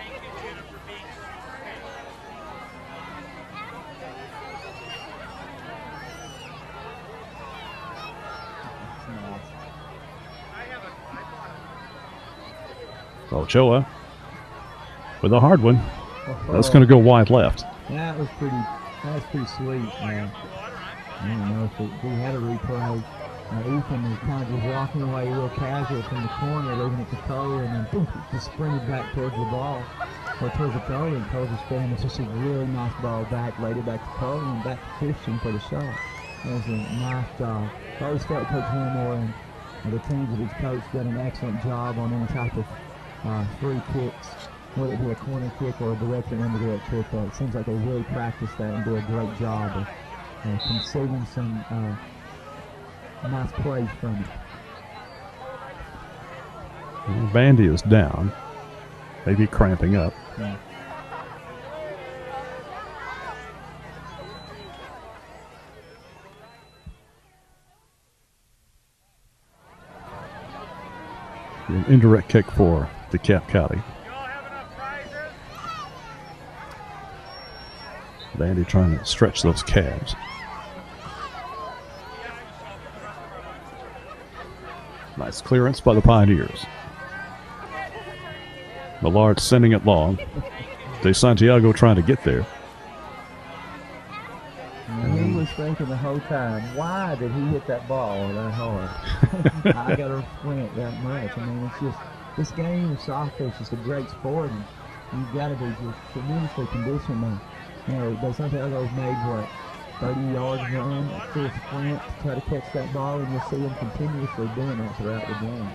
Ochoa with a hard one. That's going to go wide left.
That was pretty sweet. I don't know if we had a replay. Ethan was kind of just walking away real casual from the corner, leaving it to Cole, and then boom, just sprinted back towards the ball, or towards the Cole, and Cole just fed him. It's just a really nice ball back, laid it back to Cole, and back to Christian for the shot. That was a nice job. I always felt Coach Wilmore and the teams that he's coached done an excellent job on any type of free kicks, whether it be a corner kick or a direct and indirect kick. It seems like they really practice that and do a great job of conceding some nice plays from it.
Bandy is down, maybe cramping up.
Yeah.
An indirect kick for DeKalb County. Bandy trying to stretch those calves. Nice clearance by the Pioneers. Millard sending it long. De Santiago trying to get there.
He was thinking the whole time, why did he hit that ball that hard? I got to sprint that much. I mean, it's just, this game of soccer is just a great sport, and you've got to be just tremendously conditioned. You know, De Santiago's made, what, 30 yards run, a full sprint to try to catch that ball, and you'll see him continuously doing that throughout the game.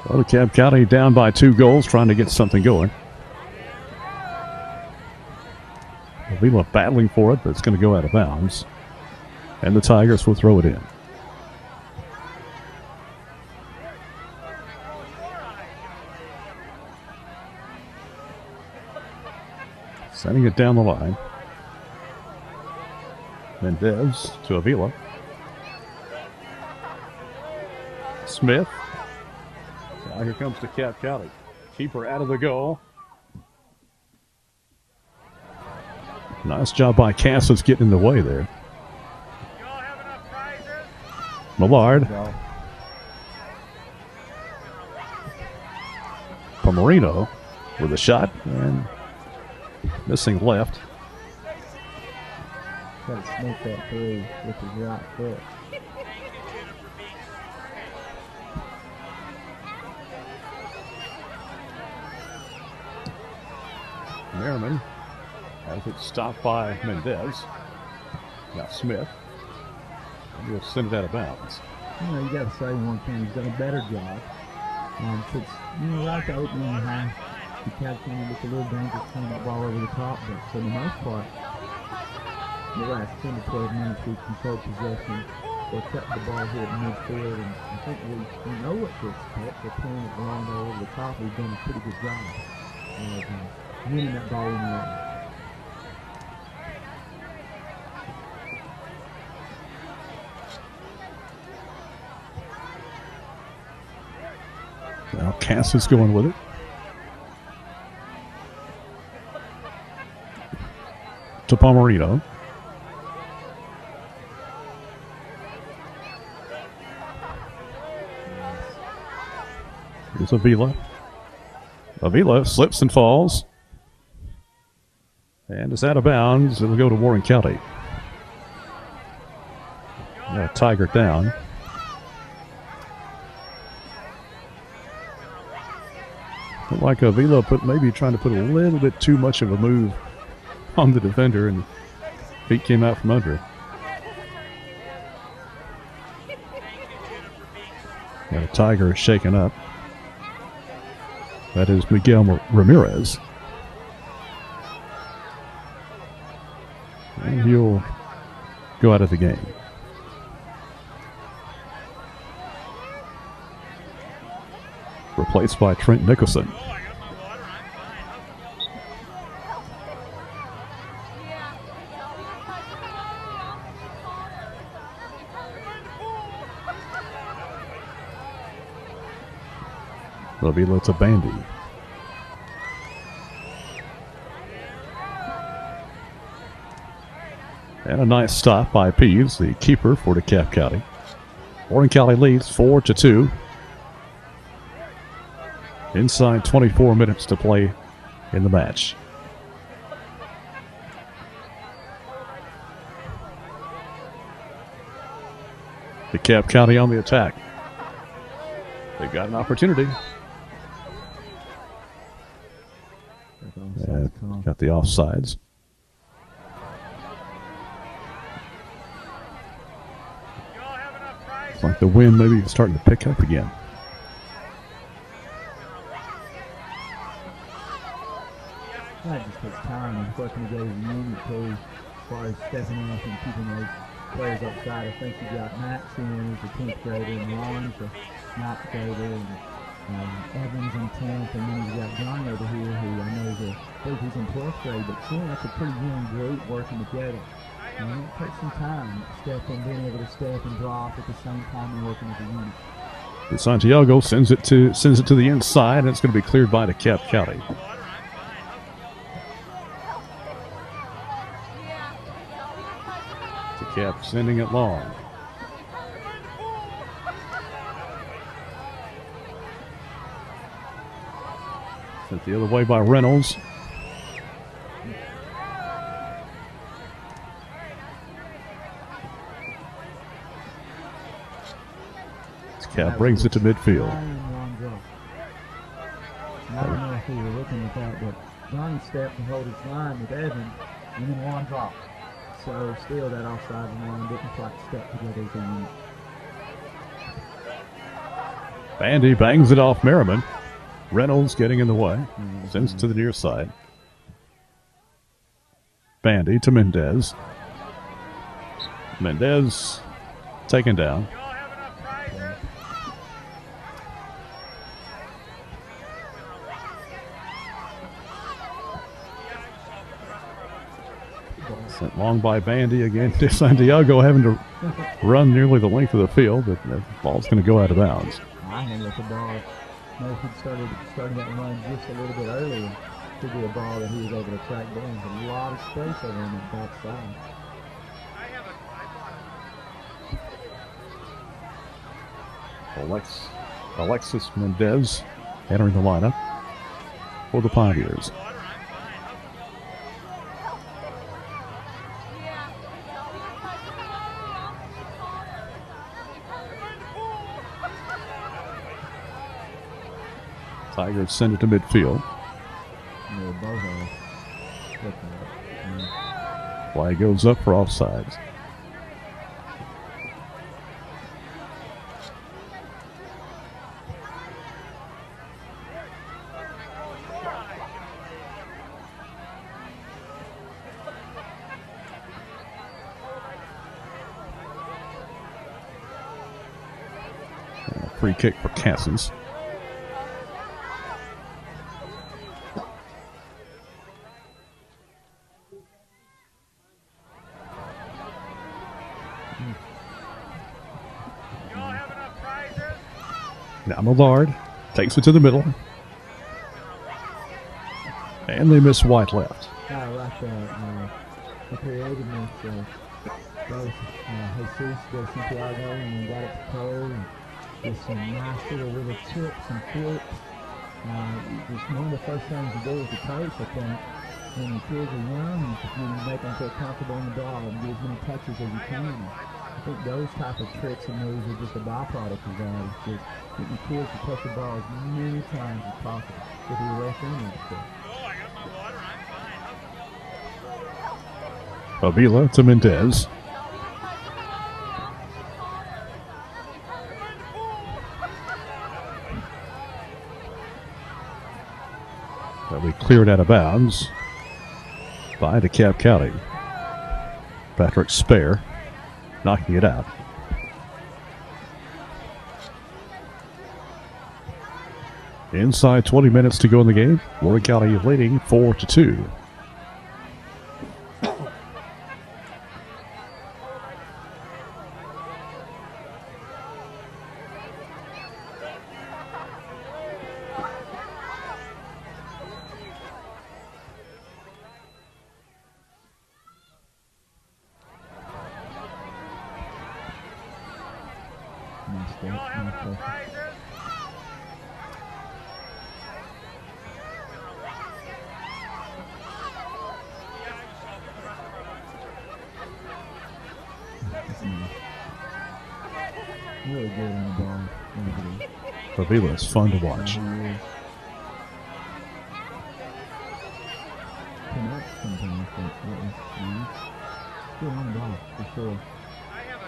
Well, DeKalb County down by 2 goals, trying to get something going. Avila battling for it, but it's going to go out of bounds. And the Tigers will throw it in. Sending it down the line. Mendez to Avila. Smith. Now here comes DeKalb County. Keeper out of the goal. Nice job by Cassis getting in the way there. Millard. Pomerino with a shot and missing left.
Got to sneak that through with his right foot.
Merriman has it stopped by Mendez. Now Smith. And he'll send it out of bounds.
You know, you got to say one thing, he's done a better job. Since, you know, right at the opening of the half, DeKalb County looked a little dangerous throwing that ball over the top, but for the most part, the last 10 to 12 minutes we've controlled possession They cut the ball here at midfield, and I think we know what to expect. They're playing it along there over the top. We've done a pretty good job of winning that ball in the air.
Now Cass is going with it. To Pomerino. Here's Avila. Avila slips and falls. And is out of bounds. It'll go to Warren County. Now Tiger down. Looked like Avila maybe trying to put a little bit too much of a move on the defender, and feet came out from under. And the Tiger is shaken up. That is Miguel Ramirez. And he'll go out of the game. Replaced by Trent Nicholson. Avila to Bandy. And a nice stop by Peeves, the keeper for Dekalb County. Warren County leads 4-2. Inside 24 minutes to play in the match. Dekalb County on the attack. They've got an opportunity. Got the offsides. It's like the wind maybe is starting to pick up again.
That just takes time and working together as a unit too, as far as stepping up and keeping those players outside. I think you got Max in as a 10th grader and Ron's a 9th grader, and Evans in 10th, and then you got Johnny over here who I know I believe he's in 12th grade, but still that's a pretty young group working together. And it takes some time, stepping, being able to step and drop at the same time and working as a unit.
Santiago sends it to the inside, and it's going to be cleared by Dekalb County. Dekalb sending it long. Sent the other way by Reynolds. Dekalb brings it to midfield.
I don't know if we were looking at that, but Johnny stepped to hold his line with Evans, and then one drop. So still that offside line didn't quite step together as a unit.
Bandy bangs it off Merriman. Reynolds getting in the way. Sends it to the near side. Bandy to Mendez. Mendez taken down. Sent long by Bandy again. Santiago having to run nearly the length of the field, but the ball's going to go out of bounds.
I handled the ball. Maybe if he'd started that run just a little bit earlier, it could be a ball that he was able to track down. There's a lot of space over on that back side.
Alexis Mendez entering the lineup for the Pioneers. Tigers send it to midfield. Flag goes up for offsides. Free kick for Cassens.
Y'all have enough prizes?
Now Millard takes it to the middle. And they miss wide left.
I like the creativeness of both Jesus de Santiago and we got it to Cole and just some nice little chips and flips. It's one of the first things you do as a coach, I think, when the kids are young, is when you make them feel comfortable in the ball and get as many touches as you can. I think those type of tricks and moves are just a byproduct of that. It's just getting the kids to touch the ball as many times as possible with your left and left foot.
Oh, I got my water. I'm fine.
Avila to Mendez. That'll be cleared out of bounds by Dekalb County. Patrick Spare knocking it out. Inside 20 minutes to go in the game. Warren County leading 4-2.
Y'all have enough prizes?
Really good on the ball.
Avila is fun to watch.
Connect sometimes, but good on the ball for sure.
I have a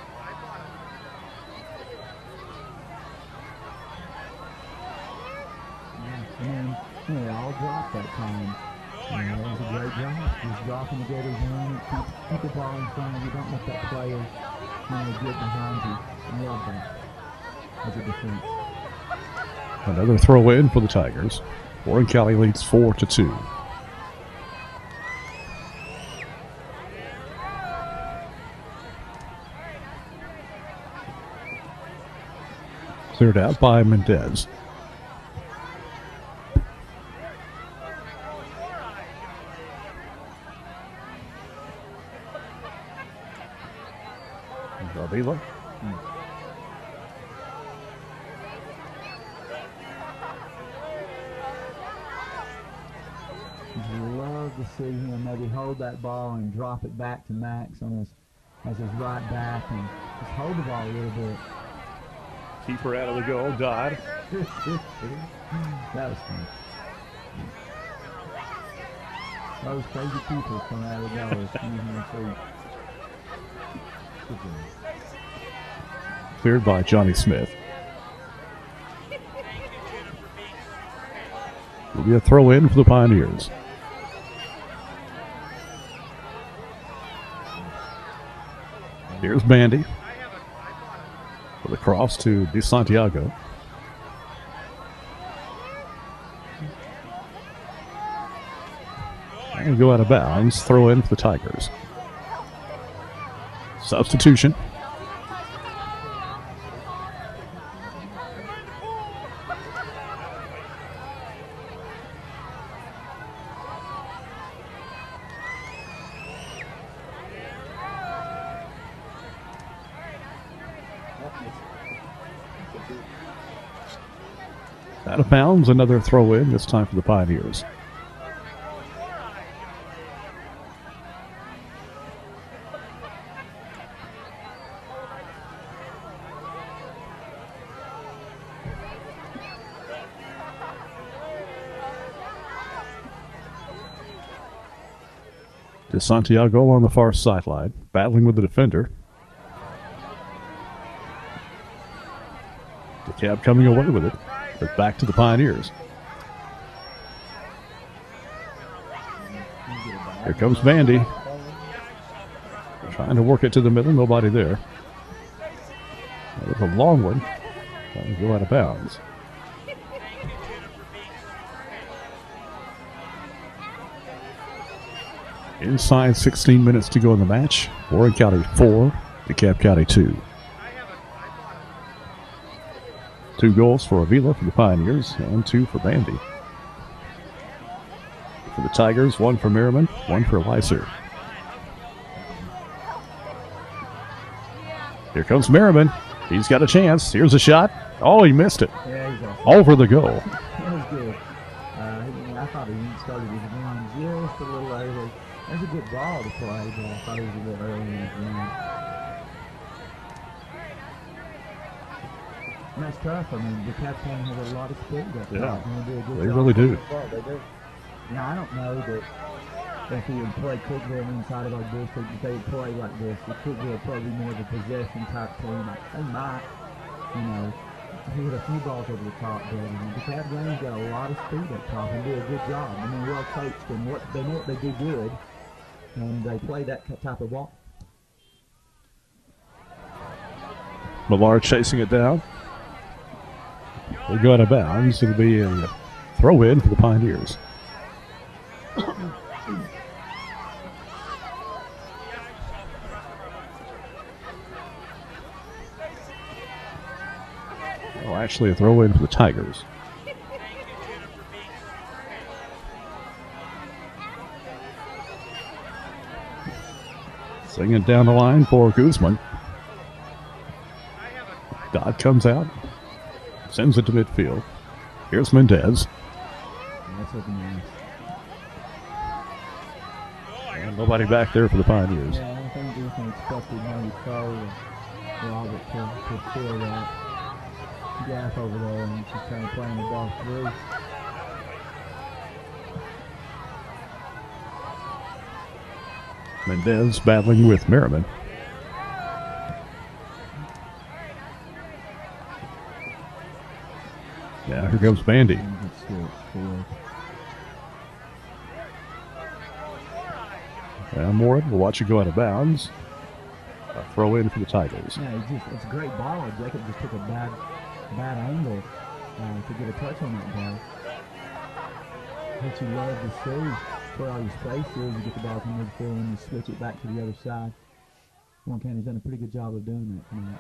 And then, they all dropped that time. That was a great job. Just dropping together, keep the ball in front of you. Don't let that player, get behind you. I love that as a defense.
Another throw in for the Tigers. Warren County leads 4-2. Cleared out by Mendez. Avila.
Love to see him maybe hold that ball and drop it back to Max on his as his right back and just hold the ball a little bit.
Keeper out of the goal, died.
That was fun. Those crazy people come out of the goal using their feet. Good job.
Cleared by Johnny Smith. Will be a throw in for the Pioneers. Here's Bandy with a cross to De Santiago. And go out of bounds. Throw in for the Tigers. Substitution. Out of bounds, another throw in, this time for the Pioneers. De Santiago on the far sideline, battling with the defender. Dekalb coming away with it, but back to the Pioneers. Here comes Vandy. Trying to work it to the middle, nobody there. That was a long one. That'll go out of bounds. Inside 16 minutes to go in the match. Warren County 4, DeKalb County 2. 2 goals for Avila for the Pioneers and 2 for Bandy. For the Tigers, 1 for Merriman, 1 for Leiser. Here comes Merriman. He's got a chance. Here's a shot. Oh, he missed it.
Yeah, he's awesome.
Over the goal.
That was good. I thought he started his run just a little early. That's a good ball to play, but I thought he was a little early in his run. And that's tough. I mean, the Captain has a lot of speed up there.
Yeah,
And they do a good
they
job
really do.
with the ball. They do. Now, I don't know that if he would play Cookville inside of our district, if they would play like this, the Cookville would probably be more of a possession type team. They might, you know, hit a few balls over the top there. And the Dekalb County's got a lot of speed up top and do a good job. I mean, well coached and they know what they do good, and they play that type of ball.
Millar chasing it down. They go out of bounds. It'll be a throw in for the Pioneers. Oh, actually a throw in for the Tigers. Singing down the line for Guzman. Dodd comes out, sends it to midfield. Here's Mendez.
That's looking nice.
And nobody back there for the Pioneers.
Yeah, I don't think anything expected maybe Cole or Robert to fill that gap over there, and she's trying to play the ball through.
Mendez battling with Merriman. Yeah, here comes Bandy.
Good switch forward.
And Morin will watch it go out of bounds. A throw in for the Tigers.
Yeah, it's a great ball. Jacob just took a bad angle to get a touch on that ball. What you love to see, where all your space is, you get the ball from midfield and you switch it back to the other side. Warren County's done a pretty good job of doing that tonight.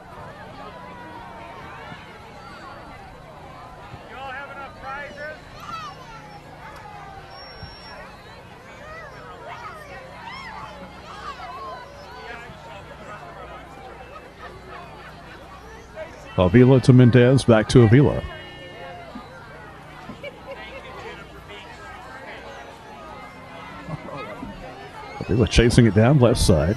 Y'all have enough prizes?
Avila to Mendez, back to Avila. Avila chasing it down left side.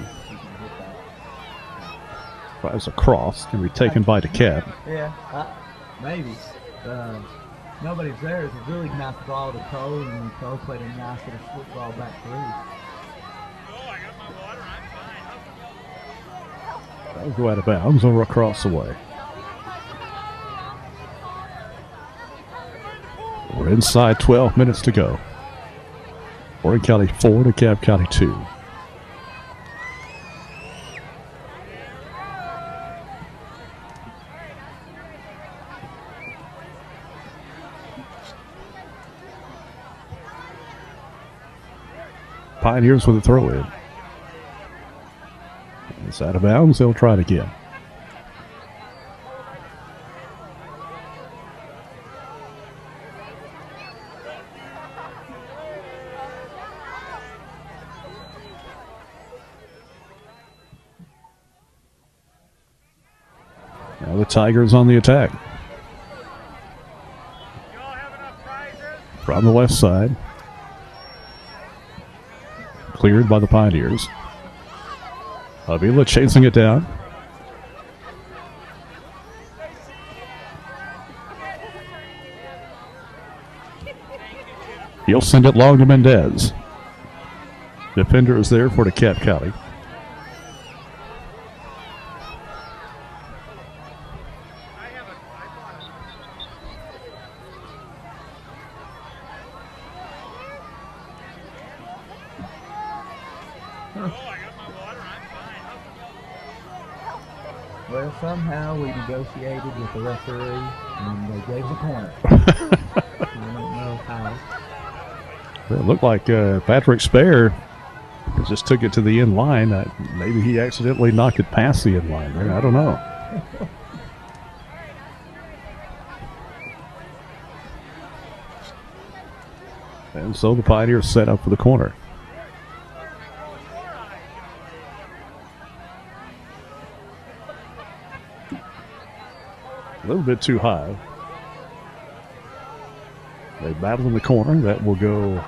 Tries a cross, can be taken by DeKalb.
Yeah, maybe. Nobody's there. It's a really nice ball to Cole, and Cole played a nice little football back through.
Oh, I got my water. I'm fine.
That'll go out of bounds or across the way. We're inside 12 minutes to go. Warren County 4, DeKalb County 2. Pioneers with a throw in. It's out of bounds. They'll try it again. Now the Tigers on the attack.
Y'all have enough prizes?
From the left side. Cleared by the Pioneers. Avila chasing it down. He'll send it long to Mendez. Defender is there for DeKalb County.
Well, somehow we negotiated with the referee, and they gave the corner. I don't know how.
Well, it looked like Patrick Spare just took it to the end line. Maybe he accidentally knocked it past the end line there. I don't know. And so the Pioneers set up for the corner. A little bit too high. They battle in the corner. That will go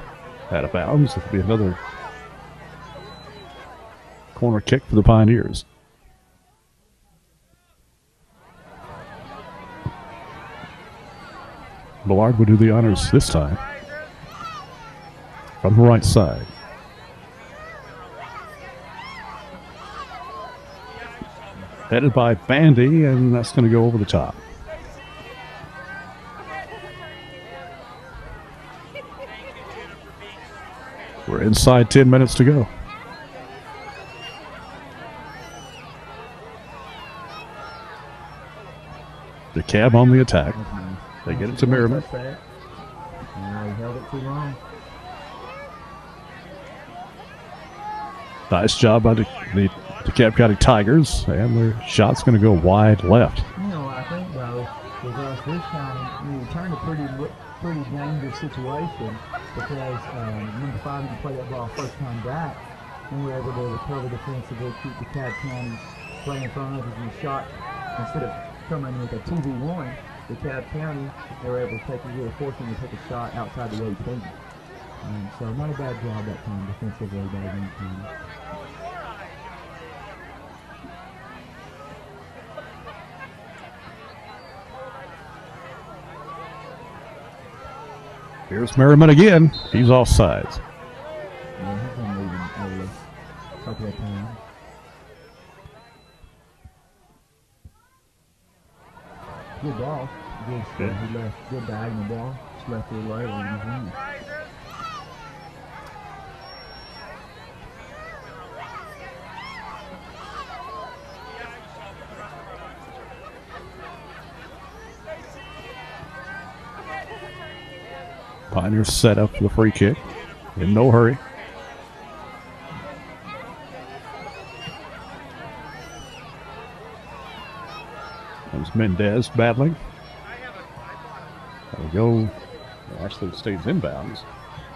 out of bounds. It'll be another corner kick for the Pioneers. Millard will do the honors this time. From the right side. Headed by Bandy, and that's going to go over the top. We're inside 10 minutes to go. Dekalb on the attack. They get it to Merriman.
He held it too long.
Nice job by the Dekalb County Tigers, and their shot's going to go wide left.
You know, I think though, with us this time, we turned a pretty dangerous situation because number 5 can play that ball first time back, and we were able to recover defensively, keep Dekalb County playing in front of us and shot instead of coming with a 2v1. Dekalb County, they were able to force them to take a shot outside the 18. So not a bad job that time defensively by Warren County.
Here's Merriman again. He's offsides.
Yeah, he's been leading early a couple of times. Good ball. Good, he left good diagonal ball. Just left it right and he's in.
Pioneers set up for the free kick. In no hurry. There's Mendez battling. That'll go. Actually, it stays inbounds.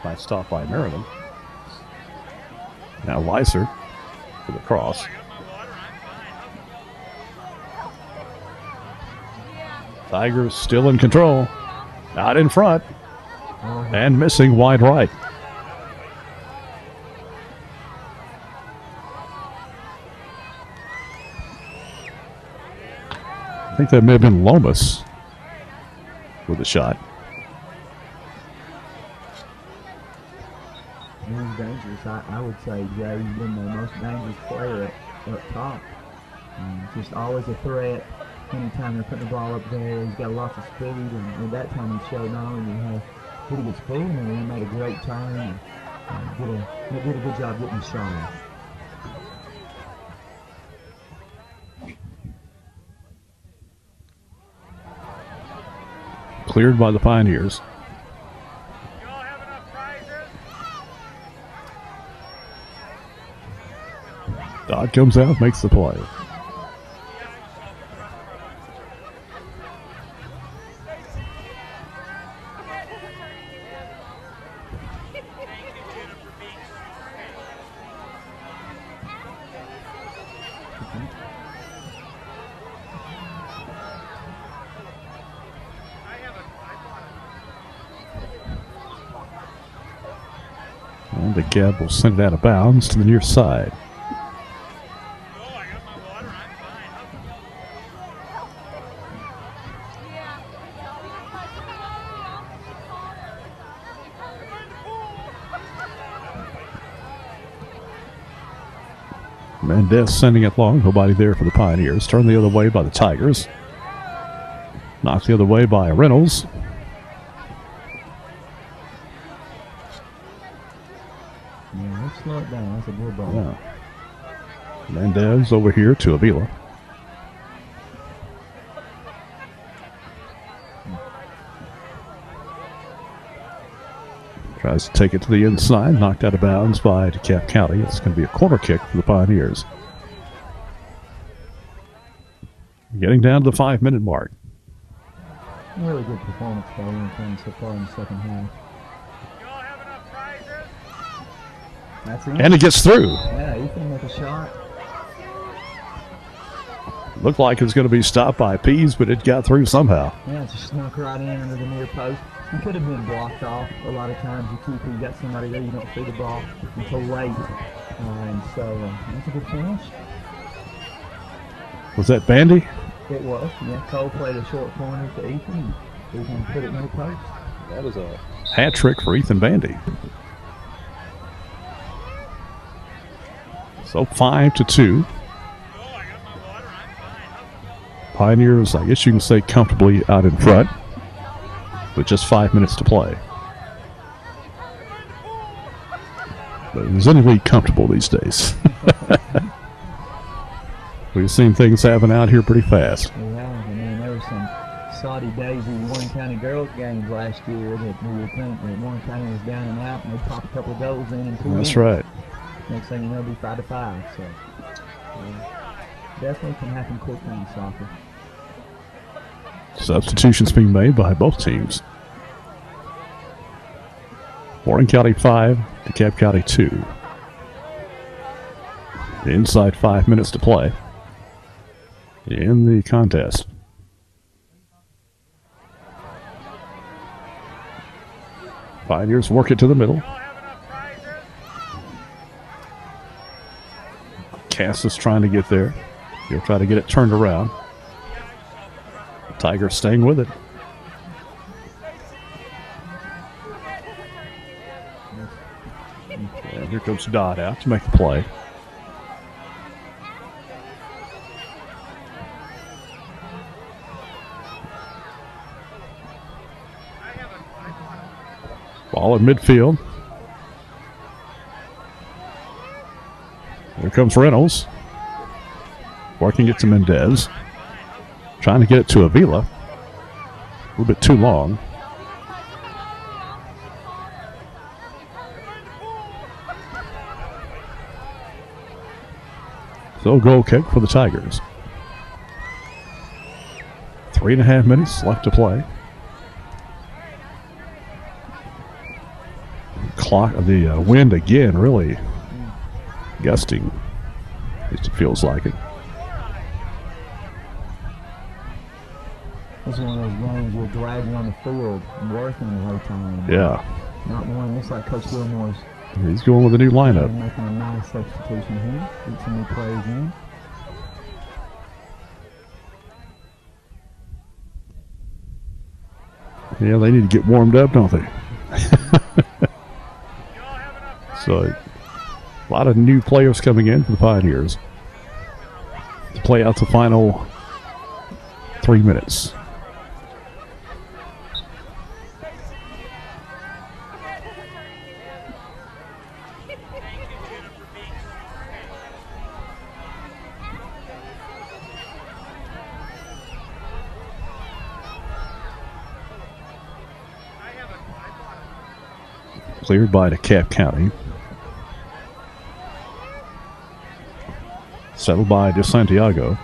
Nice stop by Merriman. Now Weiser for the cross. Tigers still in control. Out in front. And missing wide right. I think that may have been Lomas with a shot.
He's dangerous. I would say Jay's been the most dangerous player up top. Just always a threat. Anytime they're putting the ball up there, he's got lots of speed. And at that time, he showed not only did he have pretty good speed, and he made a great turn and did a good job getting the shot off.
Cleared by the Pioneers.
You all have enough prizes?
Dodd comes out, makes the play. And Dekalb will send it out of bounds to the near side. Mendez sending it long. Nobody there for the Pioneers. Turned the other way by the Tigers. Knocked the other way by Reynolds.
Yeah, let's slow it down. That's a good ball.
Yeah. Mendez over here to Avila. Tries to take it to the inside, knocked out of bounds by Dekalb County. It's going to be a corner kick for the Pioneers. Getting down to the 5-minute mark.
Really good performance by Warren County so far in the second half.
Y'all have enough prizes?
That's it.
And it gets through.
Yeah, Ethan with a shot.
Looked like it was going to be stopped by Pease, but it got through somehow.
Yeah, it just snuck right in under the near post. He could have been blocked off. A lot of times you got somebody there, you don't see the ball until late. And so that's a good finish.
Was that Bandy?
It was. Yeah, Cole played a short corner to Ethan. Ethan put it near post.
That was a hat trick for Ethan Bandy. So 5-2. Pioneers, I guess you can say, comfortably out in front with just 5 minutes to play. But is any league comfortable these days? We've seen things happen out here pretty fast.
Yeah, I mean, there were some Saudi Daisy Warren County girls games last year that we would think that Warren County was down and out, and they popped a couple of goals in 2 minutes.
That's right.
Next thing you know, it'll be 5-5. So definitely can happen quickly in soccer.
Substitutions being made by both teams. Warren County 5, Dekalb County 2. Inside 5 minutes to play in the contest. Pioneers work it to the middle. Cass is trying to get there. He'll try to get it turned around. Tigers staying with it. And here comes Dodd out to make the play. Ball in midfield. Here comes Reynolds. Working it to Mendez. Trying to get it to Avila. A little bit too long. So goal kick for the Tigers. 3.5 minutes left to play. The wind again really gusting. At least it feels like it.
This is one of those games you're dragging on the field and working the whole time.
Yeah.
Not one. Looks like Coach Gilmore's
He's going with a new lineup.
making a nice substitution here. Get some new players in.
Yeah, they need to get warmed up, don't they? So, a lot of new players coming in for the Pioneers to play out the final 3 minutes. Cleared by Dekalb County. Settled by De Santiago.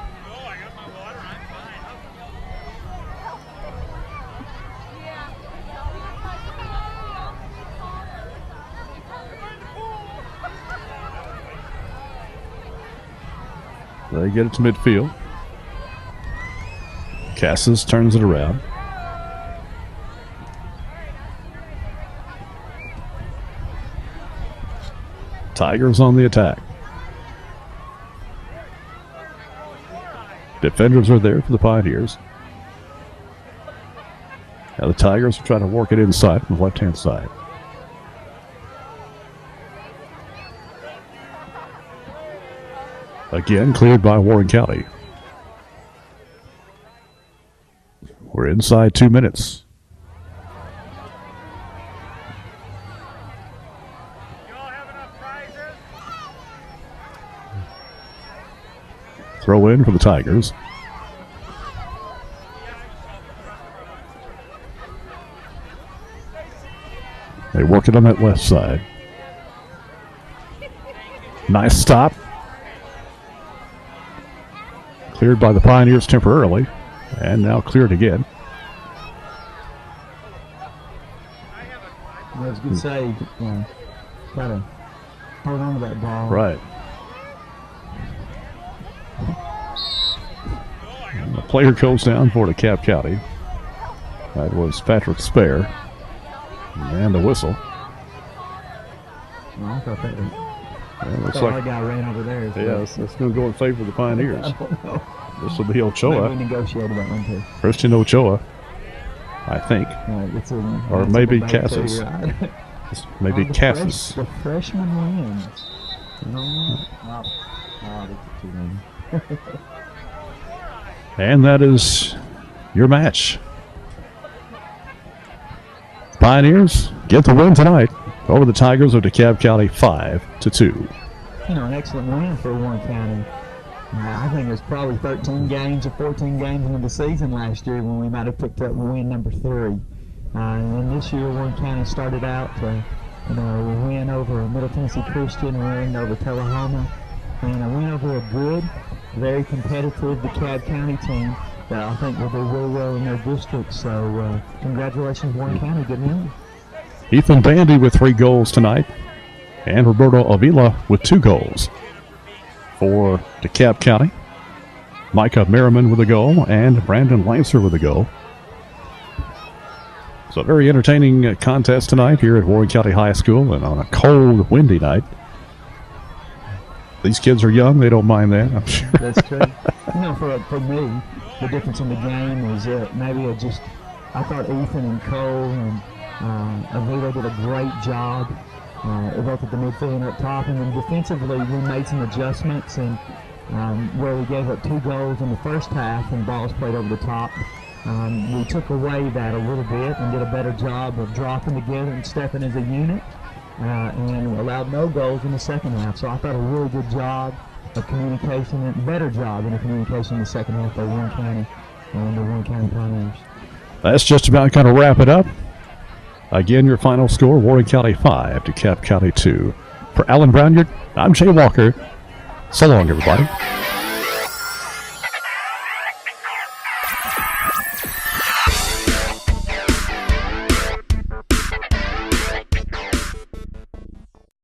They get it to midfield. Cassis turns it around. Tigers on the attack. Defenders are there for the Pioneers. Now the Tigers are trying to work it inside from the left-hand side. Again, cleared by Warren County. We're inside 2 minutes. Throw in for the Tigers. They work it on that left side. Nice stop. Cleared by the Pioneers temporarily, and now cleared again.
That was a good save. Got to hold on to that ball.
Right. And the player goes down for DeKalb County. That was Patrick Spare. And the whistle.
Well, I thought that was.
Yeah, looks
Our
like,
guy ran over there.
yes, that's going to go in favor of the Pioneers.
I don't know.
This will be
Maybe we
Ochoa.
negotiated that one too.
Christian Ochoa, I think.
It's a,
Or
it's a
maybe
debate too,
Cassis.
right?
Maybe
the
Cassis.
The freshman wins. That's too many.
And that is your match. Pioneers get the win tonight over the Tigers of DeKalb County 5-2.
An excellent win for Warren County. I think it was probably 13 games or 14 games into the season last year when we might have picked up win number 3. And this year Warren County started out a win over Middle Tennessee Christian, a win over Tullahoma, and a win over a good, very competitive DeKalb County team that I think will do really well in their district. So congratulations, Warren County, good win.
Ethan Bandy with 3 goals tonight, and Roberto Avila with 2 goals for DeKalb County. Micah Merriman with a goal, and Brandon Lancer with a goal. So a very entertaining contest tonight here at Warren County High School, and on a cold, windy night. These kids are young; they don't mind that, I'm sure.
That's true. For me, the difference in the game is maybe I thought Ethan and Cole and Avila did a great job, both at the midfield and up top, and then defensively we made some adjustments, and where we gave up 2 goals in the first half and balls played over the top. We took away that a little bit and did a better job of dropping together and stepping as a unit, and allowed no goals in the second half. So I thought a really good job of communication, and better job in the communication in the second half by Warren County and the Warren County Pioneers.
That's just about kind of wrap it up. Again, your final score, Warren County 5, DeKalb County 2. For Alan Brownyard, I'm Jay Walker. So long, everybody.